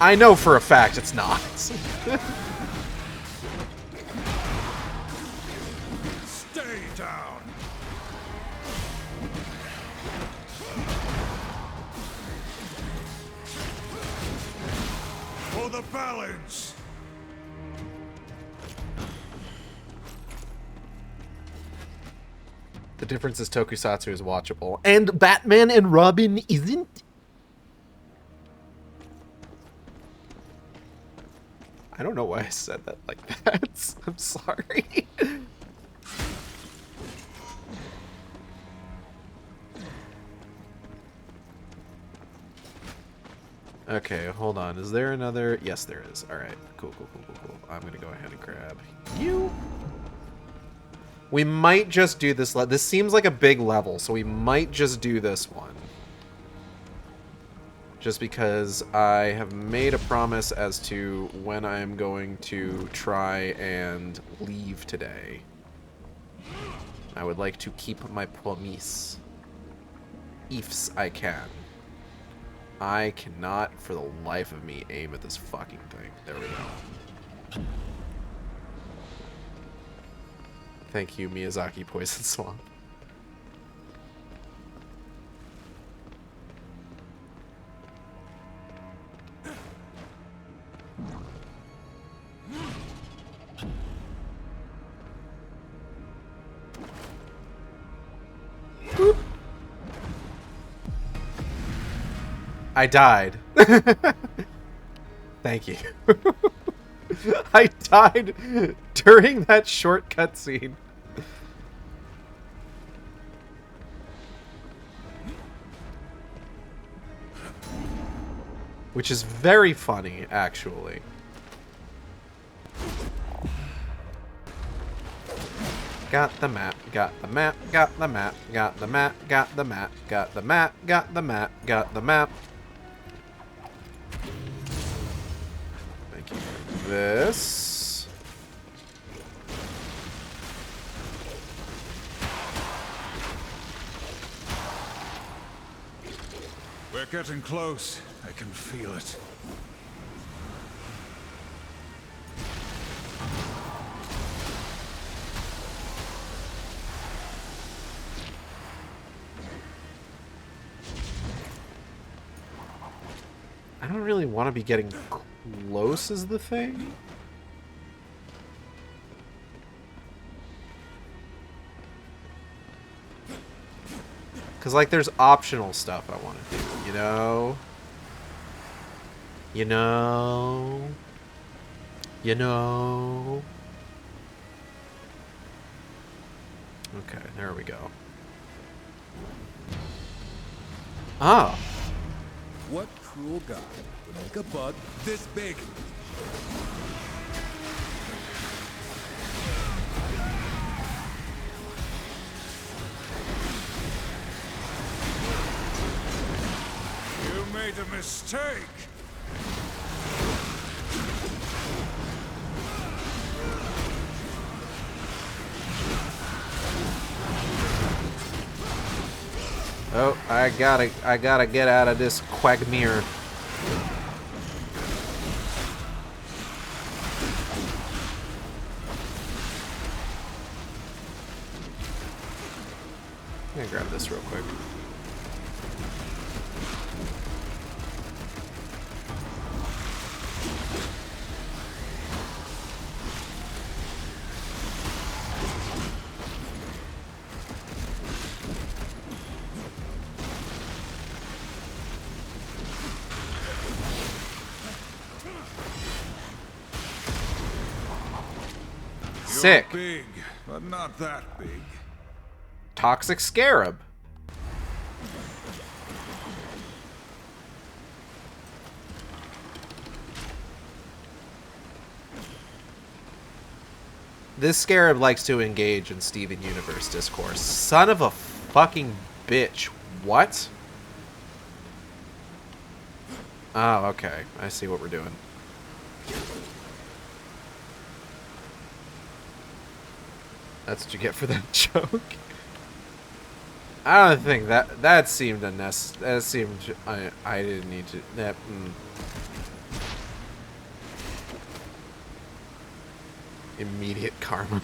I know for a fact it's not. Stay down. For the balance. The difference is tokusatsu is watchable, and Batman and Robin isn't. I don't know why I said that like that. I'm sorry. Okay, hold on. Is there another? Yes, there is. All right. Cool. I'm going to go ahead and grab you. We might just do this. This seems like a big level, so we might just do this one. Just because I have made a promise as to when I'm going to try and leave today. I would like to keep my promise. Ifs I can. I cannot, for the life of me, aim at this fucking thing. There we go. Thank you, Miyazaki Poison Swamp. Boop. I died. Thank you. I died during that short cutscene. Which is very funny, actually. Got the map, got the map, got the map, got the map, got the map, got the map, got the map, got the map. Thank you for this. We're getting close. I can feel it. I don't really want to be getting close is the thing. Because, like, there's optional stuff I want to do, you know? You know? You know? Okay, there we go. Ah! What cruel god would make a bug this big? You made a mistake. Oh, I gotta get out of this quagmire. I'm gonna grab this real quick. Sick. You're big, but not that big. Toxic scarab. This scarab likes to engage in Steven Universe discourse. Son of a fucking bitch. What? Oh, okay. I see what we're doing. That's what you get for that joke. I don't think that seemed unnecessary. That seemed I didn't need to. That. Immediate karma.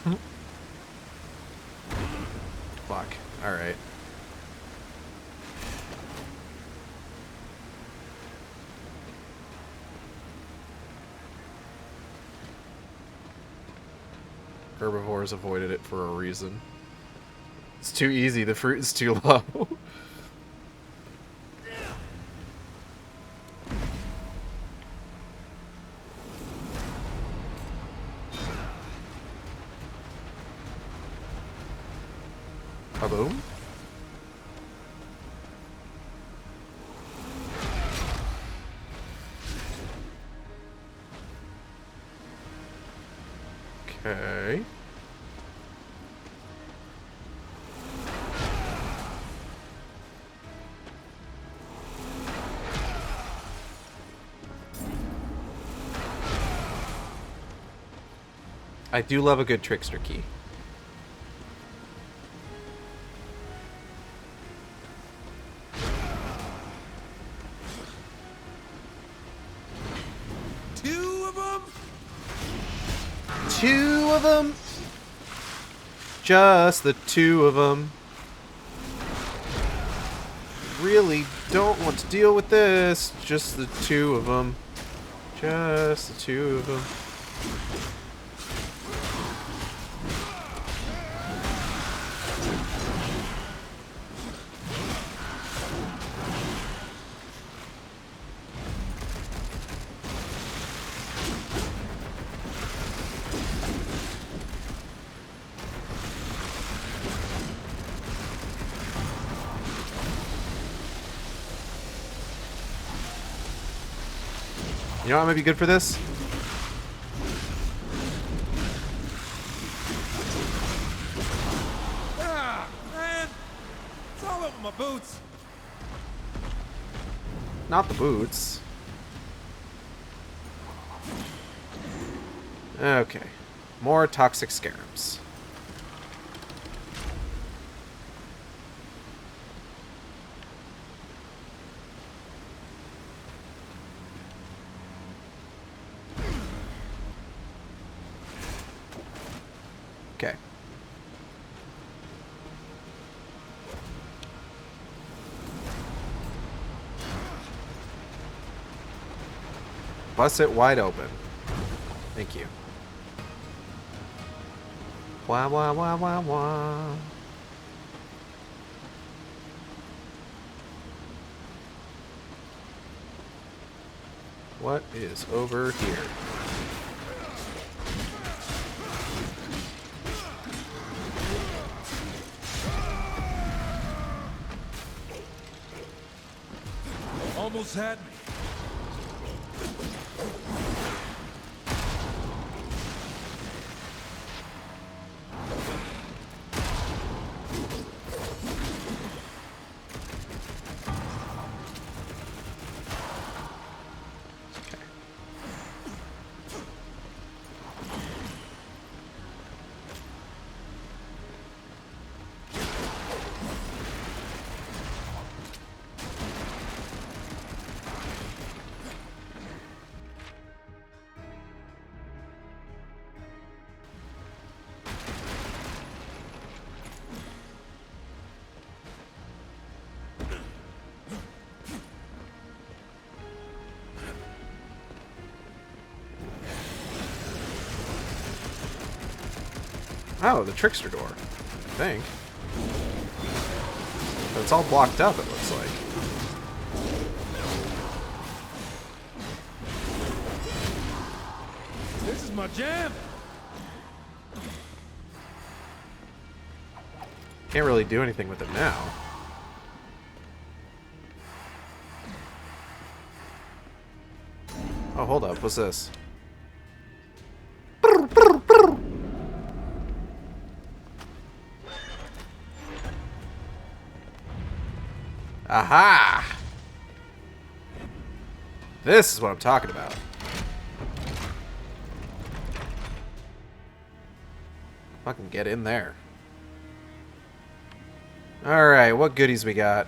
Fuck. All right. Herbivores avoided it for a reason. It's too easy. The fruit is too low. Kaboom. Okay. I do love a good trickster key. Two of them? Two of them. Just the two of them. Really don't want to deal with this. Just the two of them. Just the two of them. You know what might be good for this? Ah, man! It's all over my boots. Not the boots. Okay. More toxic scarabs. Okay. Bust it wide open. Thank you. Wah, wah, wah, wah, wah. What is over here? Almost had me. Oh, the trickster door. I think. But it's all blocked up, it looks like. This is my jam. Can't really do anything with it now. Oh, hold up. What's this? Aha! This is what I'm talking about. Fucking get in there. Alright, what goodies we got?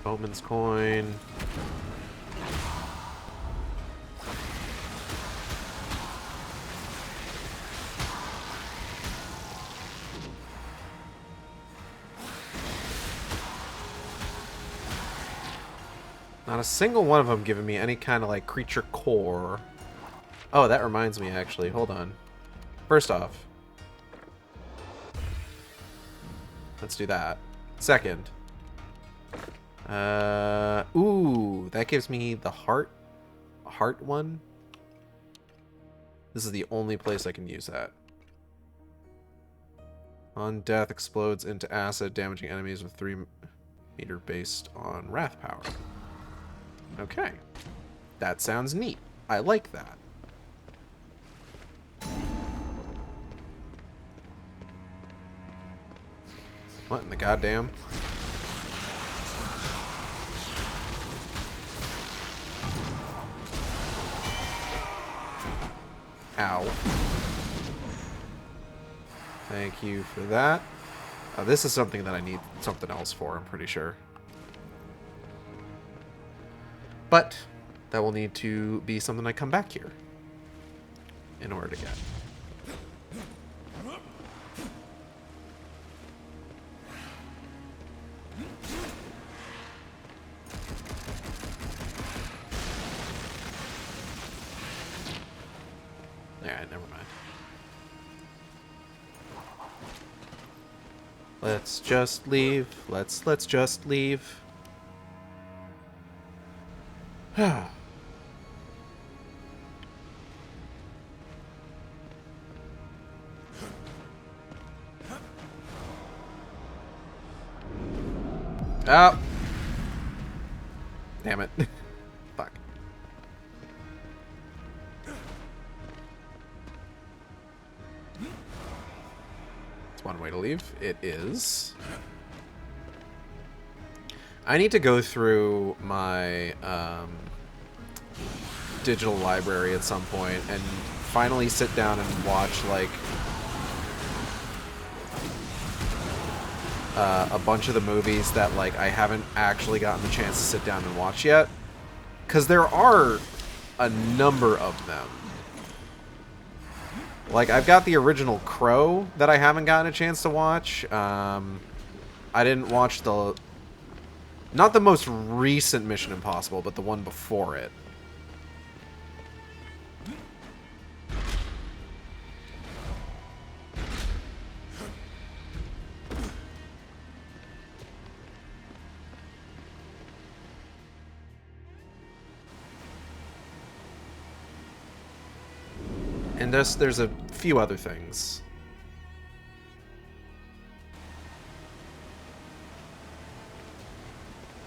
Omen's coin. Not a single one of them giving me any kind of like creature core. Oh, that reminds me actually. Hold on. First off, let's do that. Second, ooh, that gives me the heart one. This is the only place I can use that. On death, explodes into acid, damaging enemies with 3 meter based on wrath power. Okay, that sounds neat. I like that. What in the goddamn? Ow. Thank you for that. This is something that I need something else for, I'm pretty sure. But that will need to be something I come back here in order to get. Alright, never mind. Let's just leave. Let's just leave. Oh. Damn it. Fuck. It's one way to leave. It is. I need to go through my digital library at some point and finally sit down and watch like a bunch of the movies that like I haven't actually gotten the chance to sit down and watch yet, because there are a number of them. Like I've got the original Crow that I haven't gotten a chance to watch. I didn't watch not the most recent Mission Impossible, but the one before it. And there's a few other things.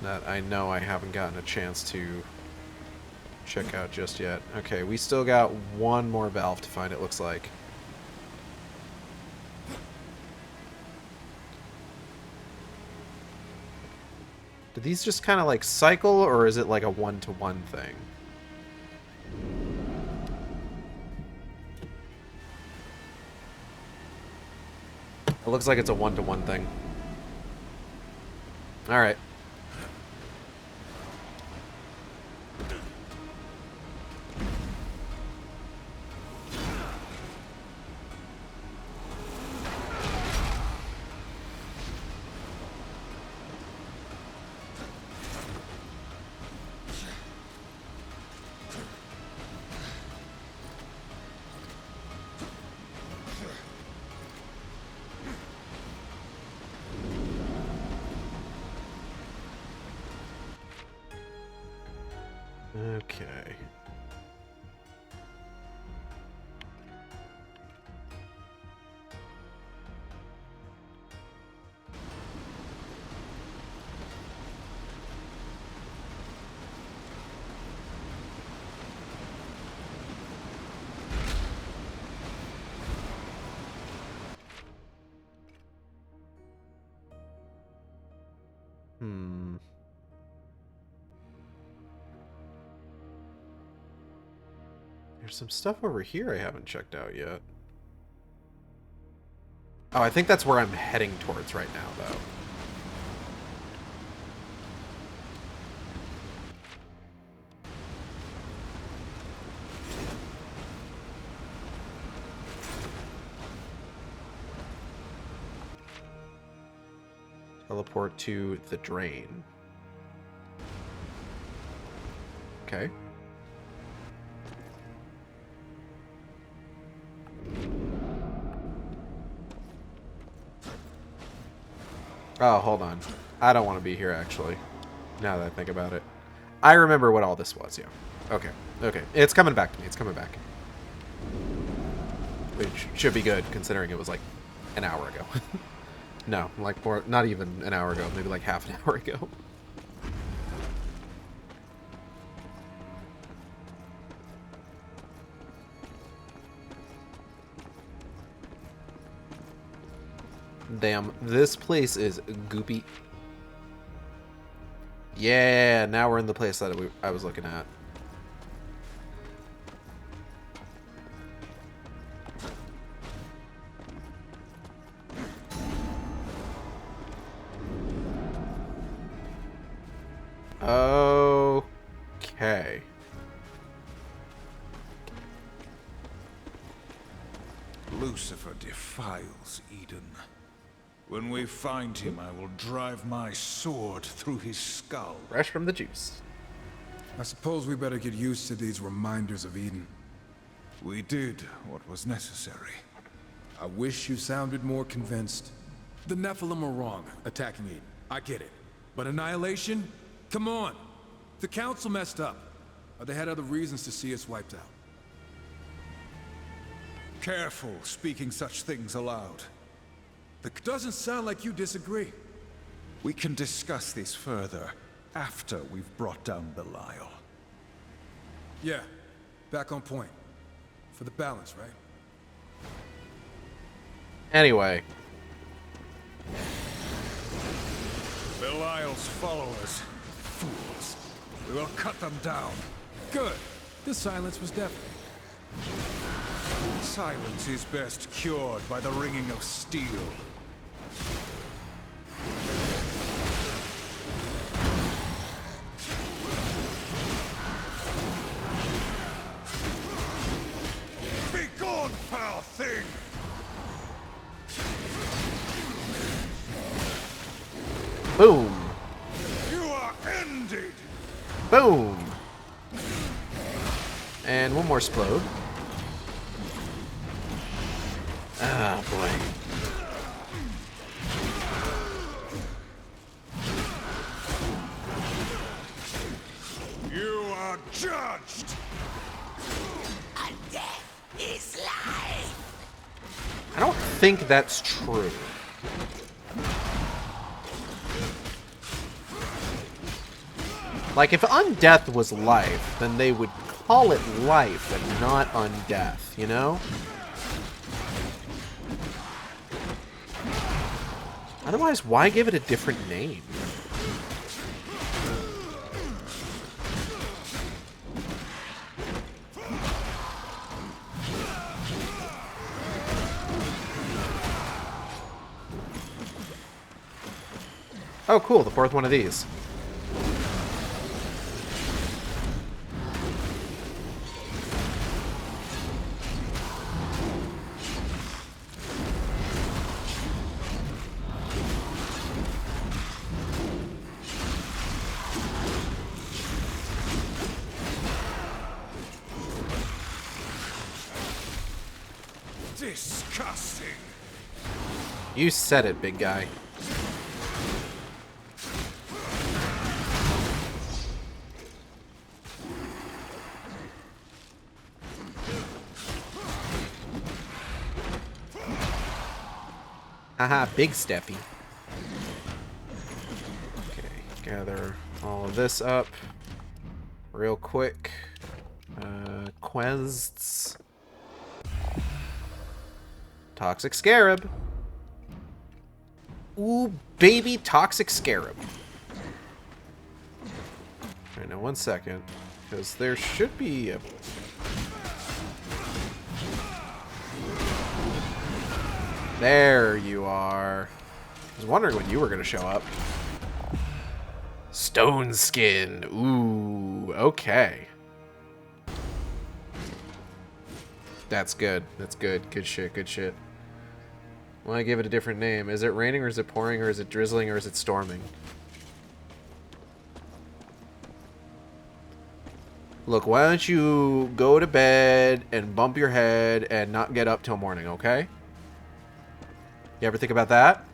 That I know I haven't gotten a chance to check out just yet. Okay, we still got one more valve to find, it looks like. these just kind of like cycle, or is it like a one-to-one thing? It looks like it's a one-to-one thing. Alright. Okay. There's some stuff over here I haven't checked out yet. Oh, I think that's where I'm heading towards right now, though. Teleport to the drain. Okay. Oh, hold on. I don't want to be here, actually. Now that I think about it. I remember what all this was, yeah. Okay. Okay. It's coming back to me. It's coming back. Which should be good, considering it was like an hour ago. No, like more, not even an hour ago. Maybe like half an hour ago. Damn, this place is goopy. Yeah, now we're in the place that I was looking at. Okay. Lucifer defiles Eden. When we find him, I will drive my sword through his skull. Fresh from the juice. I suppose we better get used to these reminders of Eden. We did what was necessary. I wish you sounded more convinced. The Nephilim are wrong, attacking Eden. I get it. But Annihilation? Come on! The Council messed up. Or they had other reasons to see us wiped out. Careful speaking such things aloud. Doesn't sound like you disagree. We can discuss this further after we've brought down Belial. Yeah, back on point. For the balance, right? Anyway. Belial's followers. Fools. We will cut them down. Good. The silence was deafening. Silence is best cured by the ringing of steel. Be gone, foul thing! Boom. You are ended! Boom. And one more explode. Ah, boy. You are judged! And death is life. I don't think that's true. Like, if undeath was life, then they would call it life and not undeath, you know? Otherwise, why give it a different name? Oh, cool, the fourth one of these. Disgusting. You said it, big guy. Haha, big steppy. Okay, gather all of this up real quick. Quests. Toxic Scarab. Ooh, baby Toxic Scarab. Alright, now 1 second. Because there should be a... There you are. I was wondering when you were going to show up. Stone Skin. Ooh, okay. That's good. That's good. Good shit, good shit. Why give it a different name? Is it raining or is it pouring or is it drizzling or is it storming? Look, why don't you go to bed and bump your head and not get up till morning, okay? You ever think about that?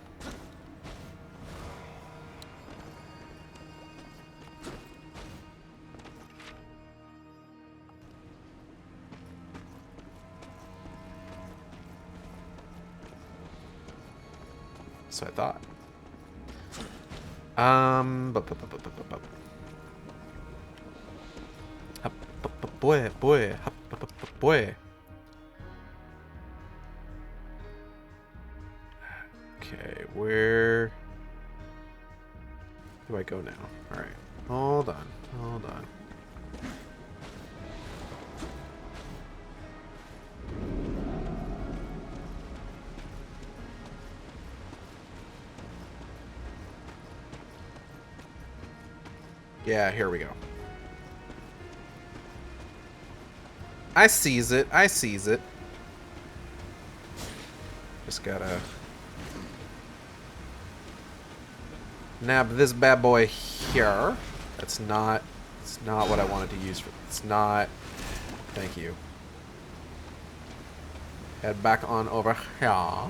So I thought. Boy. Okay, where do I go now? All right, hold on. Yeah, here we go. I sees it. Just gotta nab this bad boy here. It's not what I wanted to use for. It's not. Thank you. Head back on over here.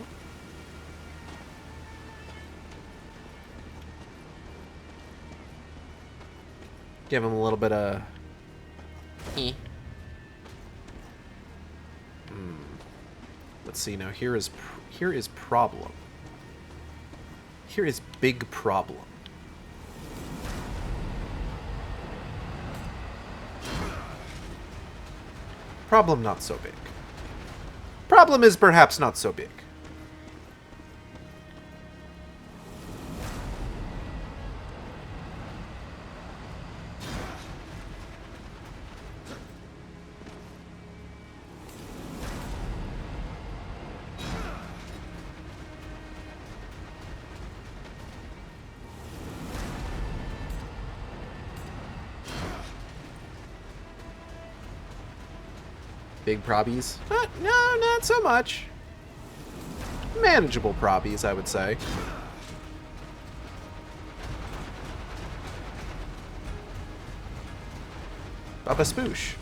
Give him a little bit of... Let's see now. Here is problem. Here is big problem. Problem not so big. Problem is perhaps not so big. Big probies? No, not so much. Manageable probies, I would say. Baba Spoosh.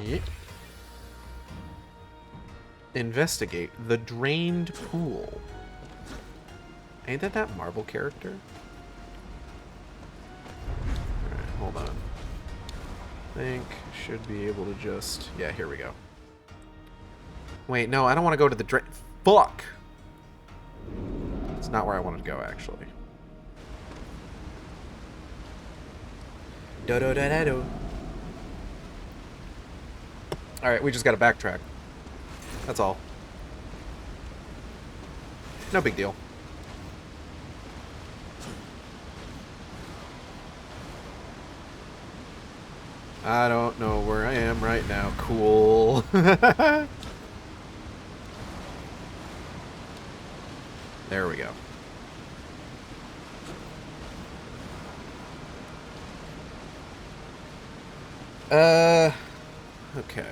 Yep. Investigate the drained pool. Ain't that Marvel character? Alright, hold on. I think should be able to just... Yeah, here we go. Wait, no, I don't want to go to the drain... Fuck! It's not where I wanted to go, actually. Do-do-da-da-do. Alright, we just gotta backtrack. That's all. No big deal. I don't know where I am right now. Cool. There we go. Okay.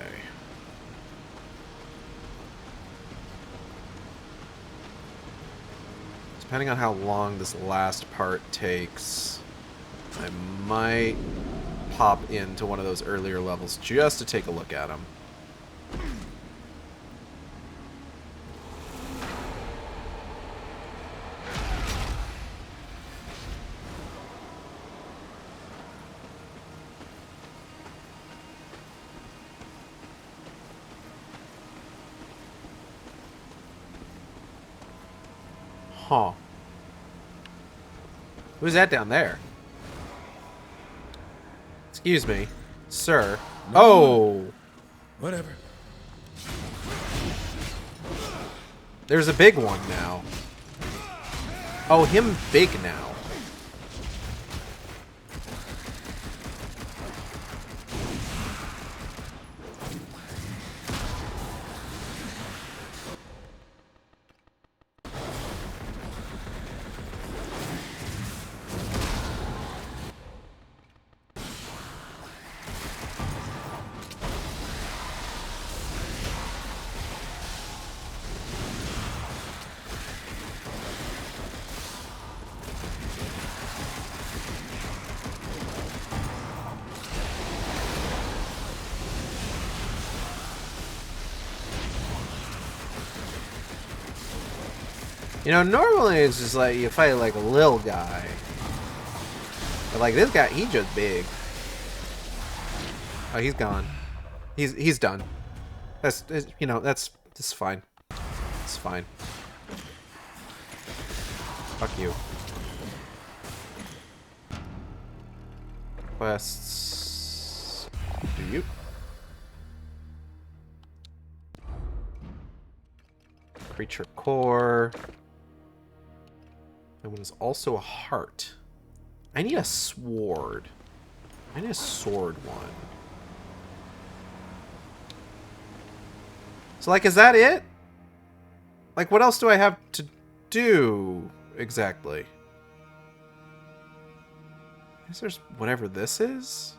Depending on how long this last part takes, I might pop into one of those earlier levels just to take a look at them. Huh. Who's that down there? Excuse me, sir. No. Oh! Whatever. There's a big one now. Oh, him big now. You know, normally it's just like you fight like a little guy. But like this guy, he's just big. Oh, he's gone. He's done. That's, you know, that's fine. It's fine. Fuck you. Quests. Do you? Creature core. That one is also a heart. I need a sword. I need a sword one. So, like, is that it? Like, what else do I have to do exactly? I guess there's whatever this is.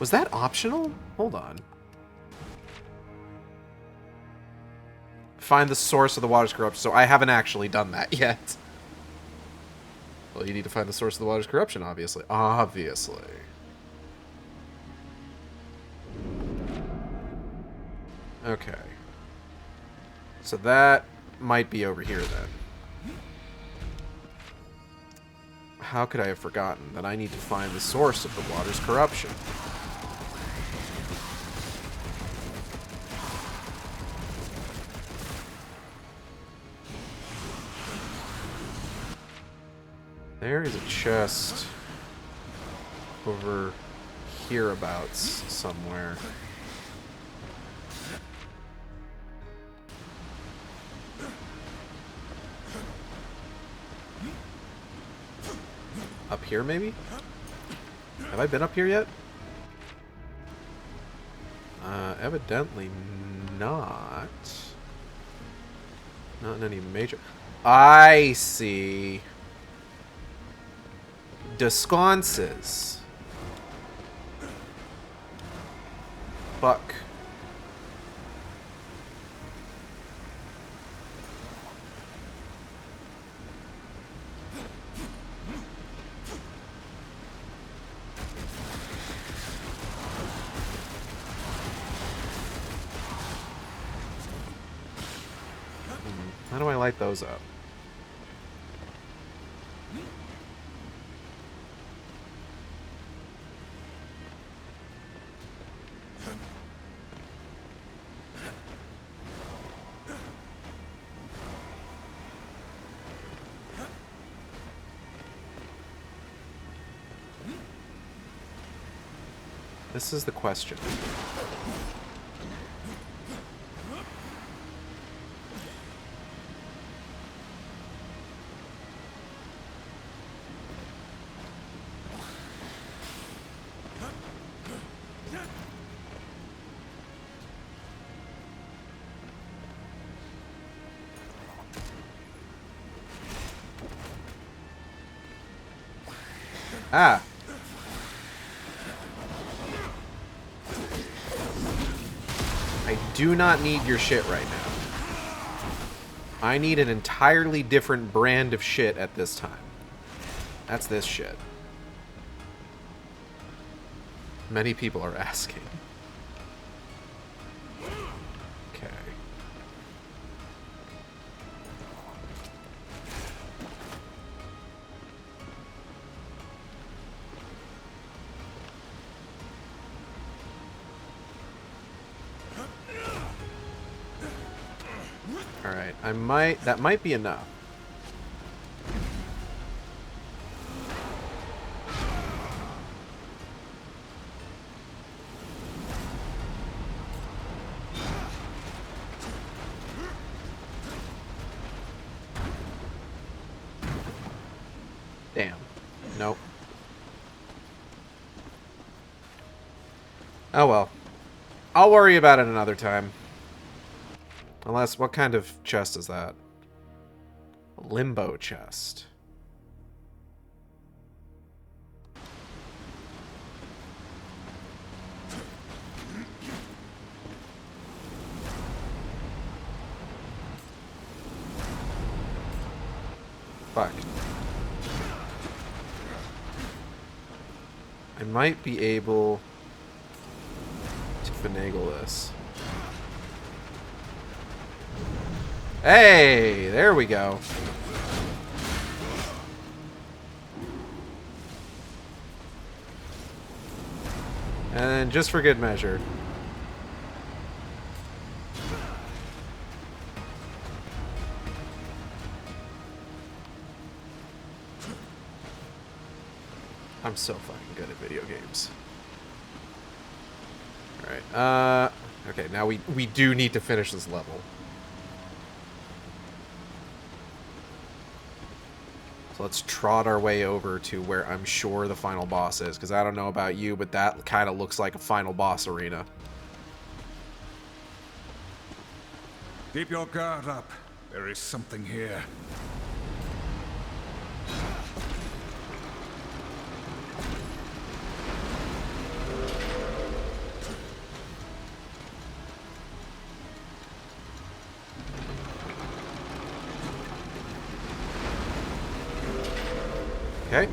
Was that optional? Hold on. Find the source of the water's corruption. So I haven't actually done that yet. Well, you need to find the source of the water's corruption, obviously. Obviously. Okay. So that might be over here then. How could I have forgotten that I need to find the source of the water's corruption? There is a chest over hereabouts somewhere. Up here, maybe? Have I been up here yet? Evidently not. Not in any major... I see. Desconces. Fuck. How do I light those up? This is the question. Ah. I do not need your shit right now. I need an entirely different brand of shit at this time. That's this shit. Many people are asking. Okay. Alright, that might be enough. Damn. Nope. Oh well. I'll worry about it another time. Unless, what kind of chest is that? A limbo chest. Fuck. I might be able to finagle this. Hey, there we go. And then just for good measure. I'm so fucking good at video games. Alright, okay, now we do need to finish this level. So let's trot our way over to where I'm sure the final boss is, because I don't know about you, but that kind of looks like a final boss arena. Keep your guard up. There is something here. Okay.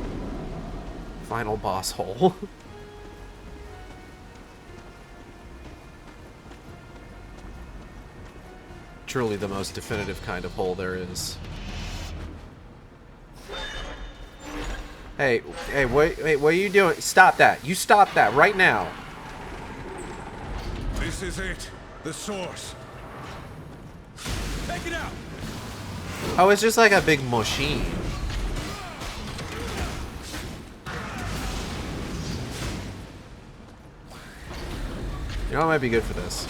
Final boss hole. Truly the most definitive kind of hole there is. Hey, wait, what are you doing? Stop that. You stop that right now. This is it. The source. Take it out. Oh, it's just like a big machine. You know what might be good for this?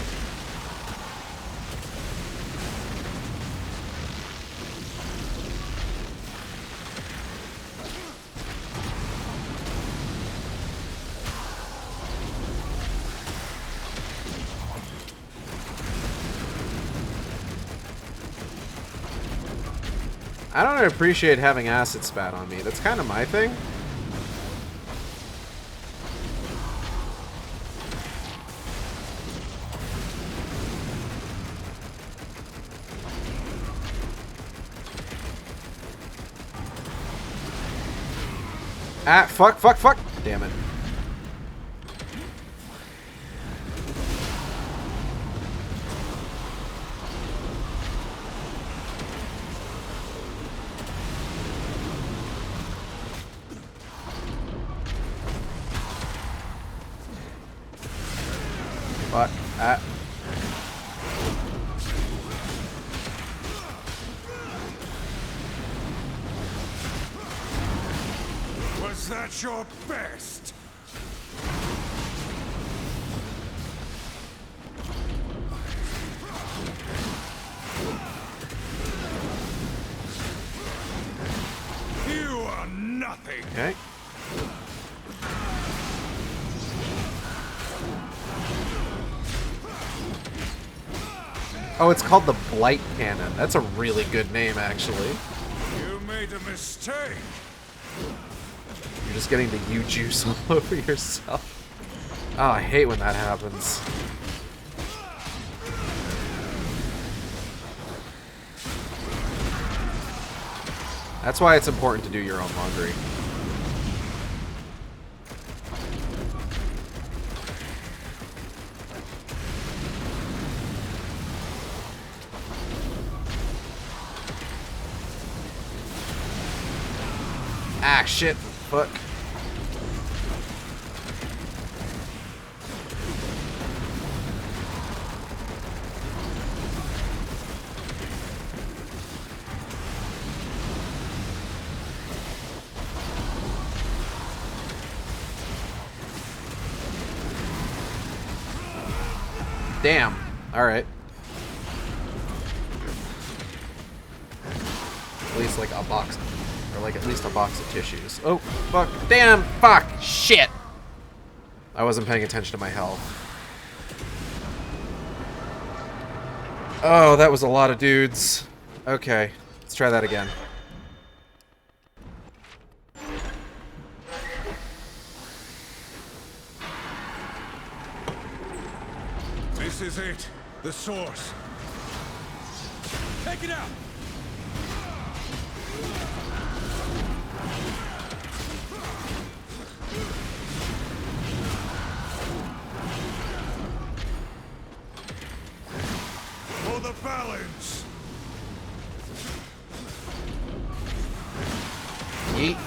I don't appreciate having acid spat on me. That's kind of my thing. Ah, fuck. Damn it. Fuck. Ah. Was that your best? You are nothing. Okay. Oh, it's called the Blight Cannon. That's a really good name, actually. You made a mistake. You just getting the U juice all over yourself. Oh, I hate when that happens. That's why it's important to do your own laundry. Ah, shit. Fuck. Damn. Alright. At least like a box. Or like at least a box of tissues. Oh, fuck. Damn. Fuck. Shit. I wasn't paying attention to my health. Oh, that was a lot of dudes. Okay. Let's try that again. This is it. The source. Take it out! For the balance. Yeet.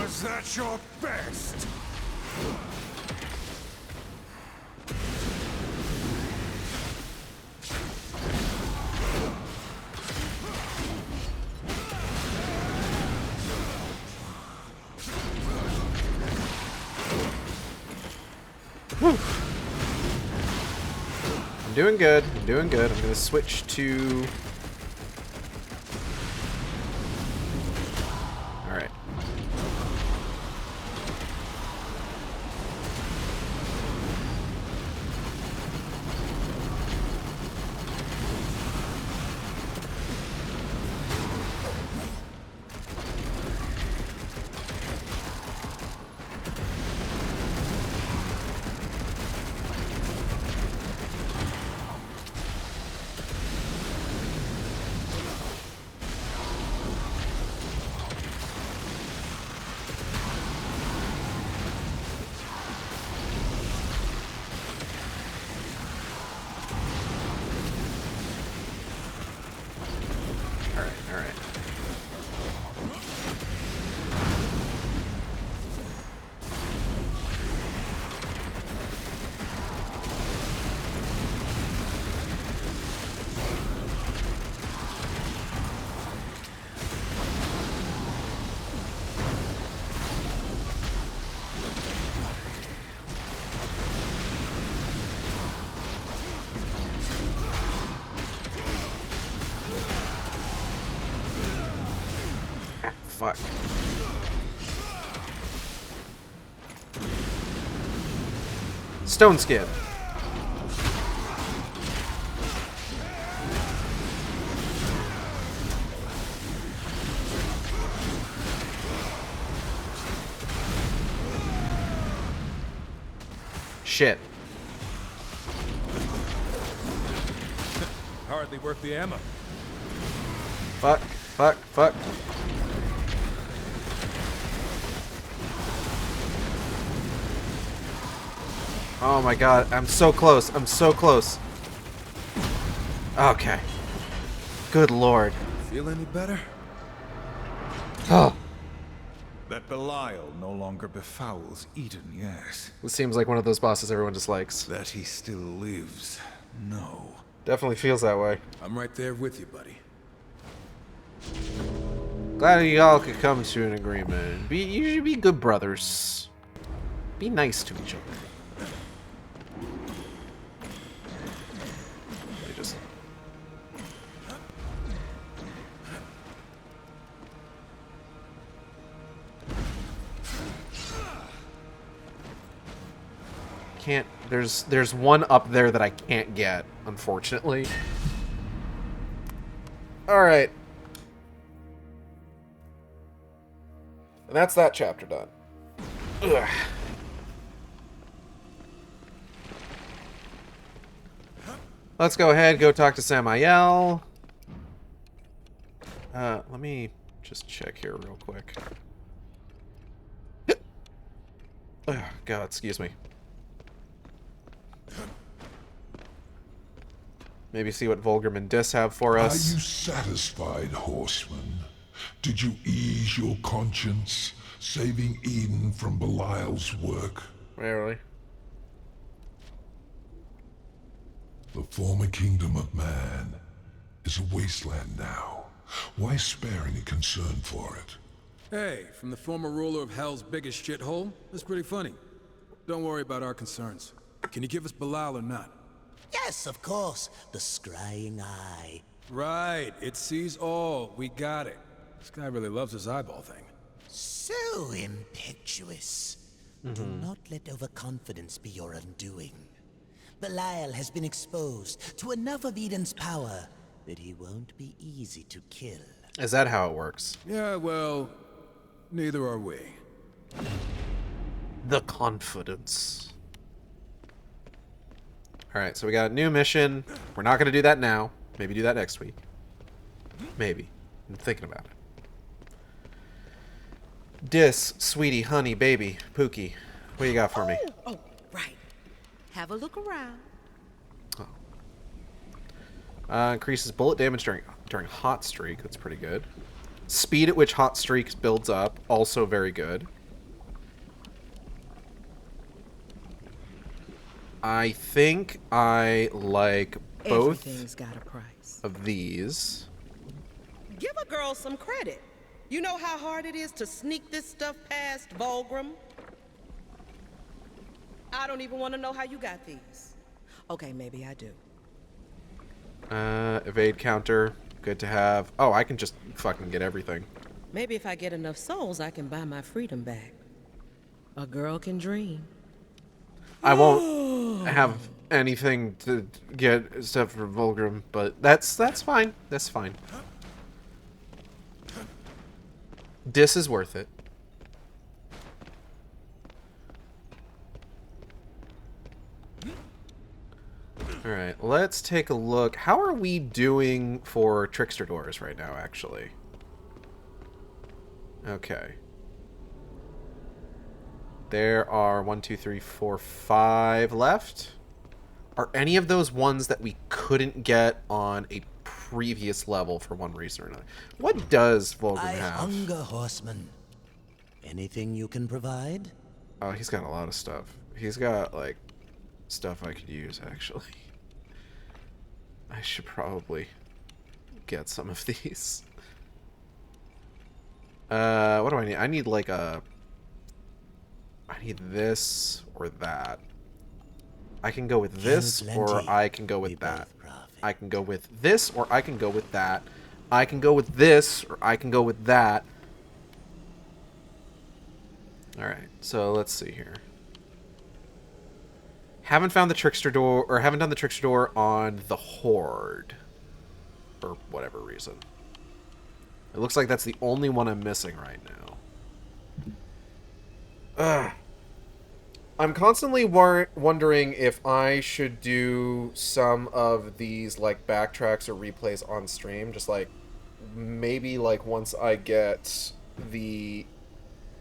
Was that your best? I'm doing good. I'm doing good. I'm gonna switch to... Alright. Alright. Fuck. Stone skin. Shit. Hardly worth the ammo. Fuck. Oh my god, I'm so close. Okay. Good lord. Feel any better? Oh. That Belial no longer befouls Eden, yes. This seems like one of those bosses everyone dislikes. That he still lives, no. Definitely feels that way. I'm right there with you, buddy. Glad you all could come to an agreement. You should be good brothers. Be nice to each other. They just... Can't... There's one up there that I can't get, unfortunately. Alright. And that's that chapter done. Ugh. Let's go ahead, go talk to Samael. Let me just check here real quick. Oh, God, excuse me. Maybe see what Vulgrim and Dis have for us. Are you satisfied, horseman? Did you ease your conscience, saving Eden from Belial's work? Really? The former kingdom of man is a wasteland now. Why spare any concern for it? Hey, from the former ruler of Hell's biggest shithole? That's pretty funny. Don't worry about our concerns. Can you give us Belial or not? Yes, of course. The scrying eye. Right, it sees all. We got it. This guy really loves his eyeball thing. So impetuous. Do not let overconfidence be your undoing. Belial has been exposed to enough of Eden's power that he won't be easy to kill. Is that how it works? Yeah, well, neither are we. The confidence. Alright, so we got a new mission. We're not going to do that now. Maybe do that next week. Maybe. I'm thinking about it. Dis, sweetie, honey, baby, Pookie. What do you got for me? Oh, right. Have a look around. Increases bullet damage during hot streak. That's pretty good. Speed at which hot streaks builds up. Also very good. I think I like both Everything's got a price. of these. Give a girl some credit. You know how hard it is to sneak this stuff past Vulgrim? I don't even want to know how you got these. Okay, maybe I do. Evade counter. Good to have. Oh, I can just fucking get everything. Maybe if I get enough souls, I can buy my freedom back. A girl can dream. I won't have anything to get except for Vulgrim, but that's fine. That's fine. Dis is worth it. Alright, let's take a look. How are we doing for Trickster doors right now, actually? Okay. There are 1, 2, 3, 4, 5 left. Are any of those ones that we couldn't get on a previous level for one reason or another? What does Vulgrim I have? hunger, horseman. Anything you can provide? Oh, he's got a lot of stuff. He's got, like, stuff I could use, actually. I should probably get some of these. What do I need? I need, like, I need this or that. I can go with this or I can go with that. I can go with this or I can go with that. I can go with this or I can go with that. Alright, so let's see here. Haven't found the Trickster door, or haven't done the Trickster door on the Horde. For whatever reason. It looks like that's the only one I'm missing right now. Ugh. I'm constantly wondering if I should do some of these, like, backtracks or replays on stream. Just, like, maybe, like, once I get the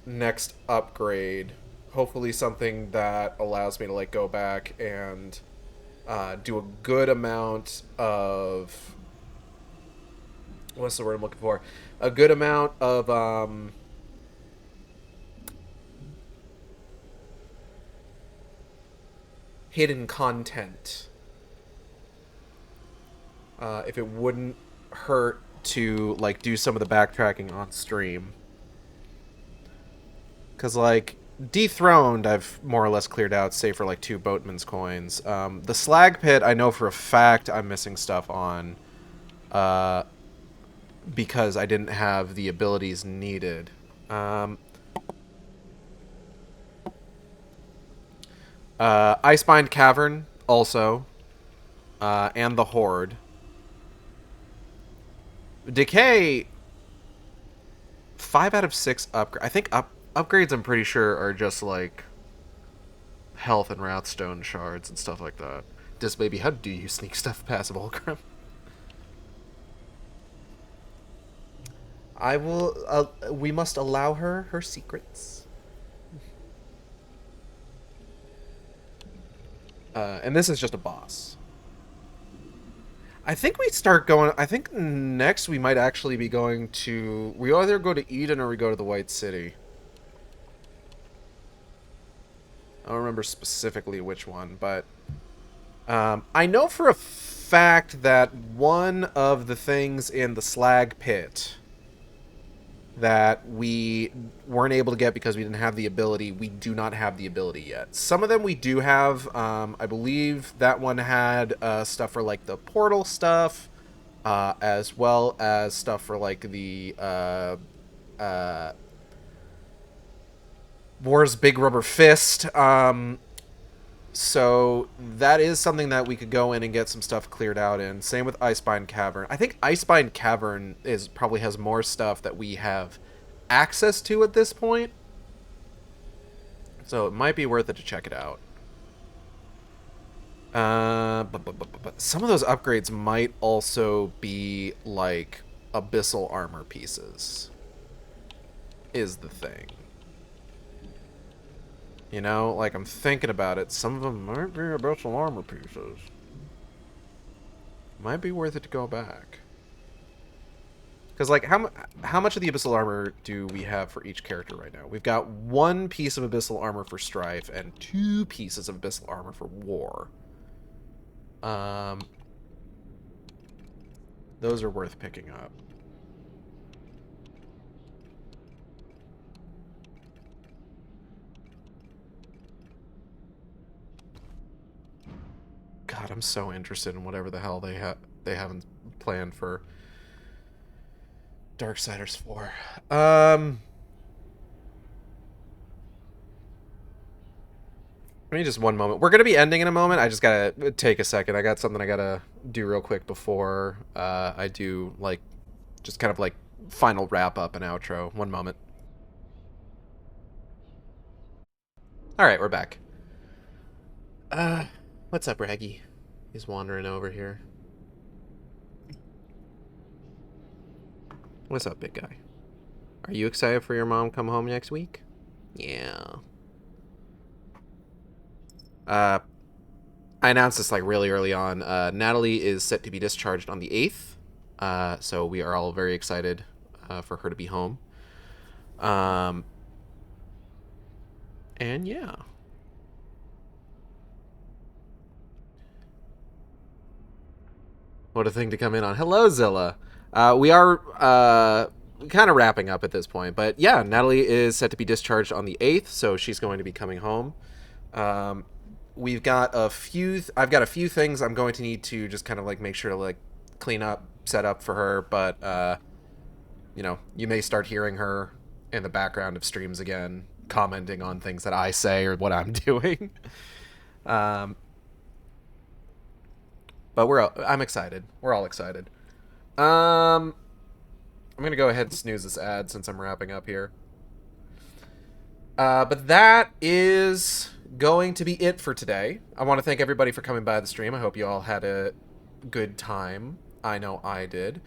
next upgrade, hopefully something that allows me to, like, go back and do a good amount of... What's the word I'm looking for? A good amount of, hidden content if it wouldn't hurt to like do some of the backtracking on stream. Because, like, Dethroned, I've more or less cleared out, save for, like, 2 Boatman's coins. The Slag Pit, I know for a fact I'm missing stuff on, because I didn't have the abilities needed. Icebind Cavern, also, and the Horde. Decay, 5 out of 6 upgrade. I think upgrades, I'm pretty sure, are just like health and Wrathstone shards and stuff like that. Just maybe, how do you sneak stuff past Volcrum? I will. We must allow her secrets. And this is just a boss. I think we start going... I think next we might actually be going to... We either go to Eden or we go to the White City. I don't remember specifically which one, but... I know for a fact that one of the things in the Slag Pit that we weren't able to get because we didn't have the ability, we do not have the ability yet. Some of them we do have. I believe that one had stuff for like the portal stuff, as well as stuff for like the War's Big Rubber Fist. So that is something that we could go in and get some stuff cleared out in. Same with Icebind Cavern. I think Icebind Cavern probably has more stuff that we have access to at this point. So it might be worth it to check it out. But some of those upgrades might also be like abyssal armor pieces. Is the thing. You know, like, I'm thinking about it. Some of them might be abyssal armor pieces. Might be worth it to go back. Because, like, how much of the abyssal armor do we have for each character right now? We've got 1 piece of abyssal armor for Strife and 2 pieces of abyssal armor for War. Those are worth picking up. God, I'm so interested in whatever the hell they haven't planned for Darksiders 4. Give me just one moment. We're gonna be ending in a moment. I just gotta take a second. I got something I gotta do real quick before I do like just kind of like final wrap up and outro. One moment. All right, we're back. What's up, Raggy? He's wandering over here. What's up, big guy? Are you excited for your mom come home next week? Yeah. I announced this like really early on. Natalie is set to be discharged on the 8th. So we are all very excited for her to be home. And yeah. What a thing to come in on. Hello, Zilla. We are kind of wrapping up at this point. But yeah, Natalie is set to be discharged on the 8th, so she's going to be coming home. We've got a few... I've got a few things I'm going to need to just kind of like make sure to like clean up, set up for her. But, you know, you may start hearing her in the background of streams again, commenting on things that I say or what I'm doing. But I'm excited. We're all excited. I'm going to go ahead and snooze this ad since I'm wrapping up here. But that is going to be it for today. I want to thank everybody for coming by the stream. I hope you all had a good time. I know I did.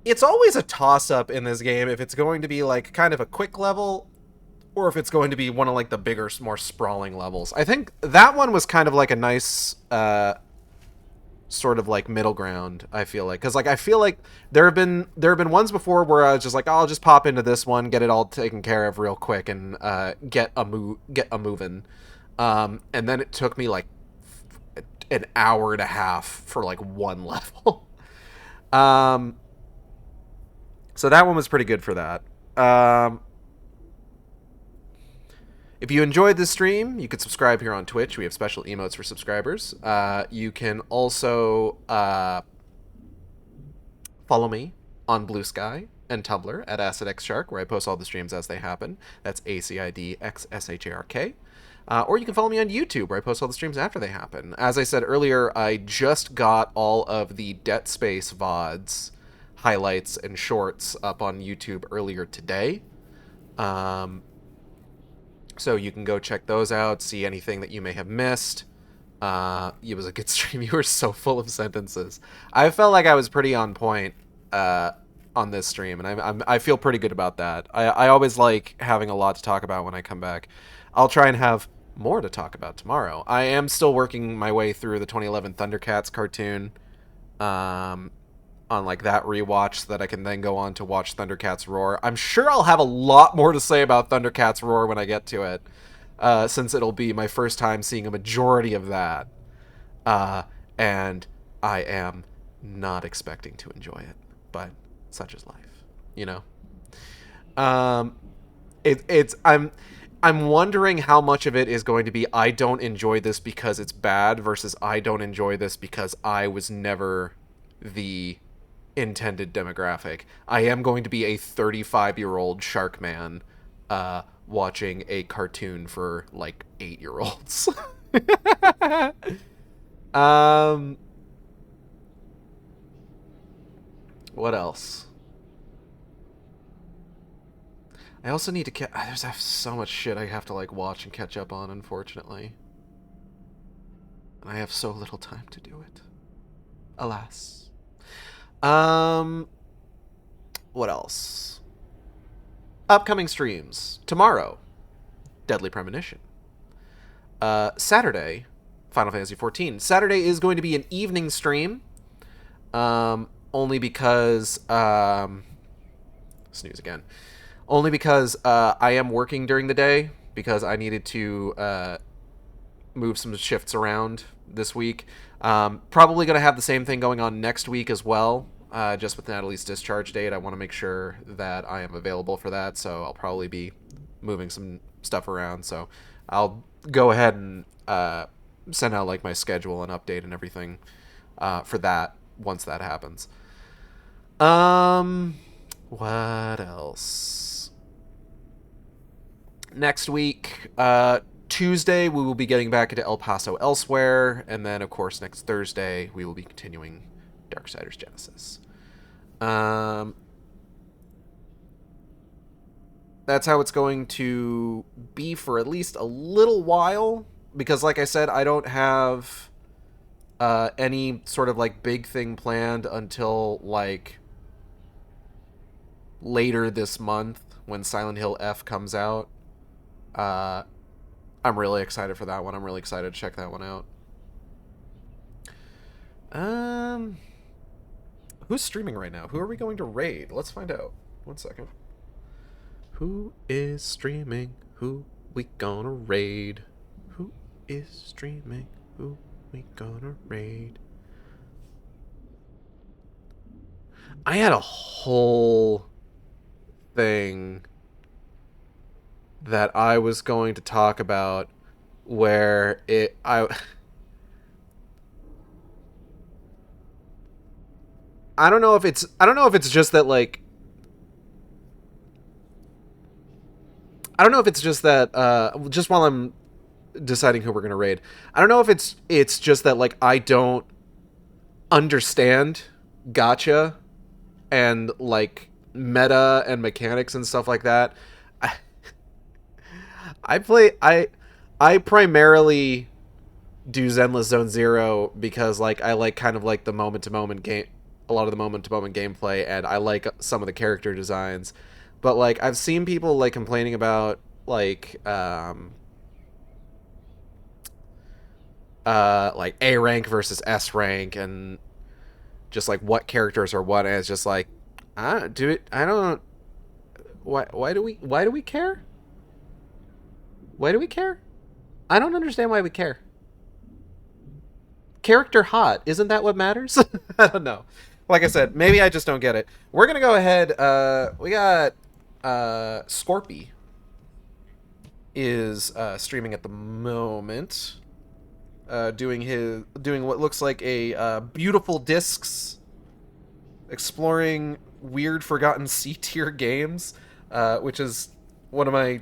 It's always a toss-up in this game if it's going to be like kind of a quick level or if it's going to be one of like the bigger, more sprawling levels. I think that one was kind of like a nice sort of like middle ground, I feel like, because like I feel like there have been ones before where I was just like, oh, I'll just pop into this one, get it all taken care of real quick, and get a moving, and then it took me like an hour and a half for like one level. So that one was pretty good for that. If you enjoyed this stream, you could subscribe here on Twitch. We have special emotes for subscribers. You can also follow me on Blue Sky and Tumblr at AcidXShark, where I post all the streams as they happen. That's AcidXShark. Or you can follow me on YouTube, where I post all the streams after they happen. As I said earlier, I just got all of the Dead Space VODs, highlights, and shorts up on YouTube earlier today. So you can go check those out, see anything that you may have missed. It was a good stream. You were so full of sentences. I felt like I was pretty on point on this stream, and I feel pretty good about that. I always like having a lot to talk about when I come back. I'll try and have more to talk about tomorrow. I am still working my way through the 2011 Thundercats cartoon on like that rewatch so that I can then go on to watch Thundercats Roar. I'm sure I'll have a lot more to say about Thundercats Roar when I get to it, since it'll be my first time seeing a majority of that. And I am not expecting to enjoy it, but such is life, you know? I'm wondering how much of it is going to be I don't enjoy this because it's bad versus I don't enjoy this because I was never the intended demographic. I am going to be a 35-year-old shark man watching a cartoon for like 8-year-olds. What else? I also need to I have so much shit I have to like watch and catch up on, unfortunately. And I have so little time to do it. Alas. What else? Upcoming streams. Tomorrow, Deadly Premonition. Saturday, Final Fantasy XIV. Saturday is going to be an evening stream. Only because, snooze again. Only because I am working during the day because I needed to move some shifts around this week. Probably going to have the same thing going on next week as well. Just with Natalie's discharge date, I want to make sure that I am available for that, so I'll probably be moving some stuff around. So I'll go ahead and send out like my schedule and update and everything for that once that happens. What else? Next week, Tuesday, we will be getting back into El Paso Elsewhere, and then, of course, next Thursday, we will be continuing Darksiders Genesis. That's how it's going to be for at least a little while, because, like I said, I don't have any sort of, like, big thing planned until, like, later this month when Silent Hill F comes out. I'm really excited for that one. I'm really excited to check that one out. Who's streaming right now? Who are we going to raid? Let's find out. 1 second. Who is streaming? Who we gonna raid? Who is streaming? Who we gonna raid? I had a whole thing that I was going to talk about where I don't know if it's just that like I don't know if it's just that just while I'm deciding who we're gonna raid, I don't know if it's just that like I don't understand gacha and like meta and mechanics and stuff like that. I primarily do Zenless Zone Zero because like I like kind of like the moment to moment game, a lot of the moment to moment gameplay, and I like some of the character designs. But like I've seen people like complaining about like A rank versus S rank and just like what characters are what, and it's just like why do we care? Why do we care? I don't understand why we care. character hot? Isn't that what matters? I don't know. Like I said, maybe I just don't get it. We're gonna go ahead. We got Scorpy is streaming at the moment, doing what looks like a beautiful discs, exploring weird forgotten C-tier games, which is one of my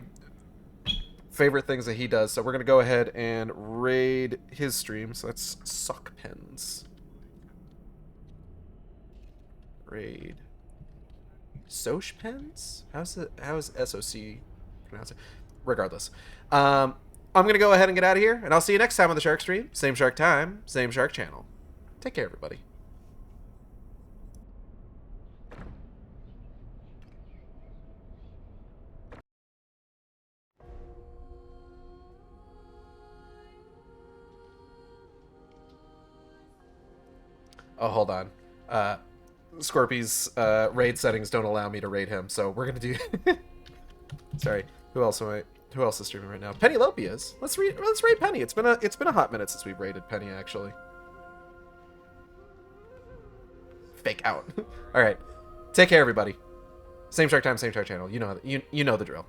favorite things that he does. So we're gonna go ahead and raid his stream. So that's Sock Pens. Raid. Soch Pens? How is SOC pronounced? Regardless. I'm gonna go ahead and get out of here, and I'll see you next time on the Shark Stream. Same Shark time, same Shark channel. Take care, everybody. Oh, hold on. Scorpy's raid settings don't allow me to raid him, so we're gonna do. Sorry. Who else is streaming right now? Penny Lopia's. Let's raid Penny. It's been a hot minute since we've raided Penny, actually. Fake out. All right. Take care, everybody. Same Shark time, same Shark channel. You know the drill.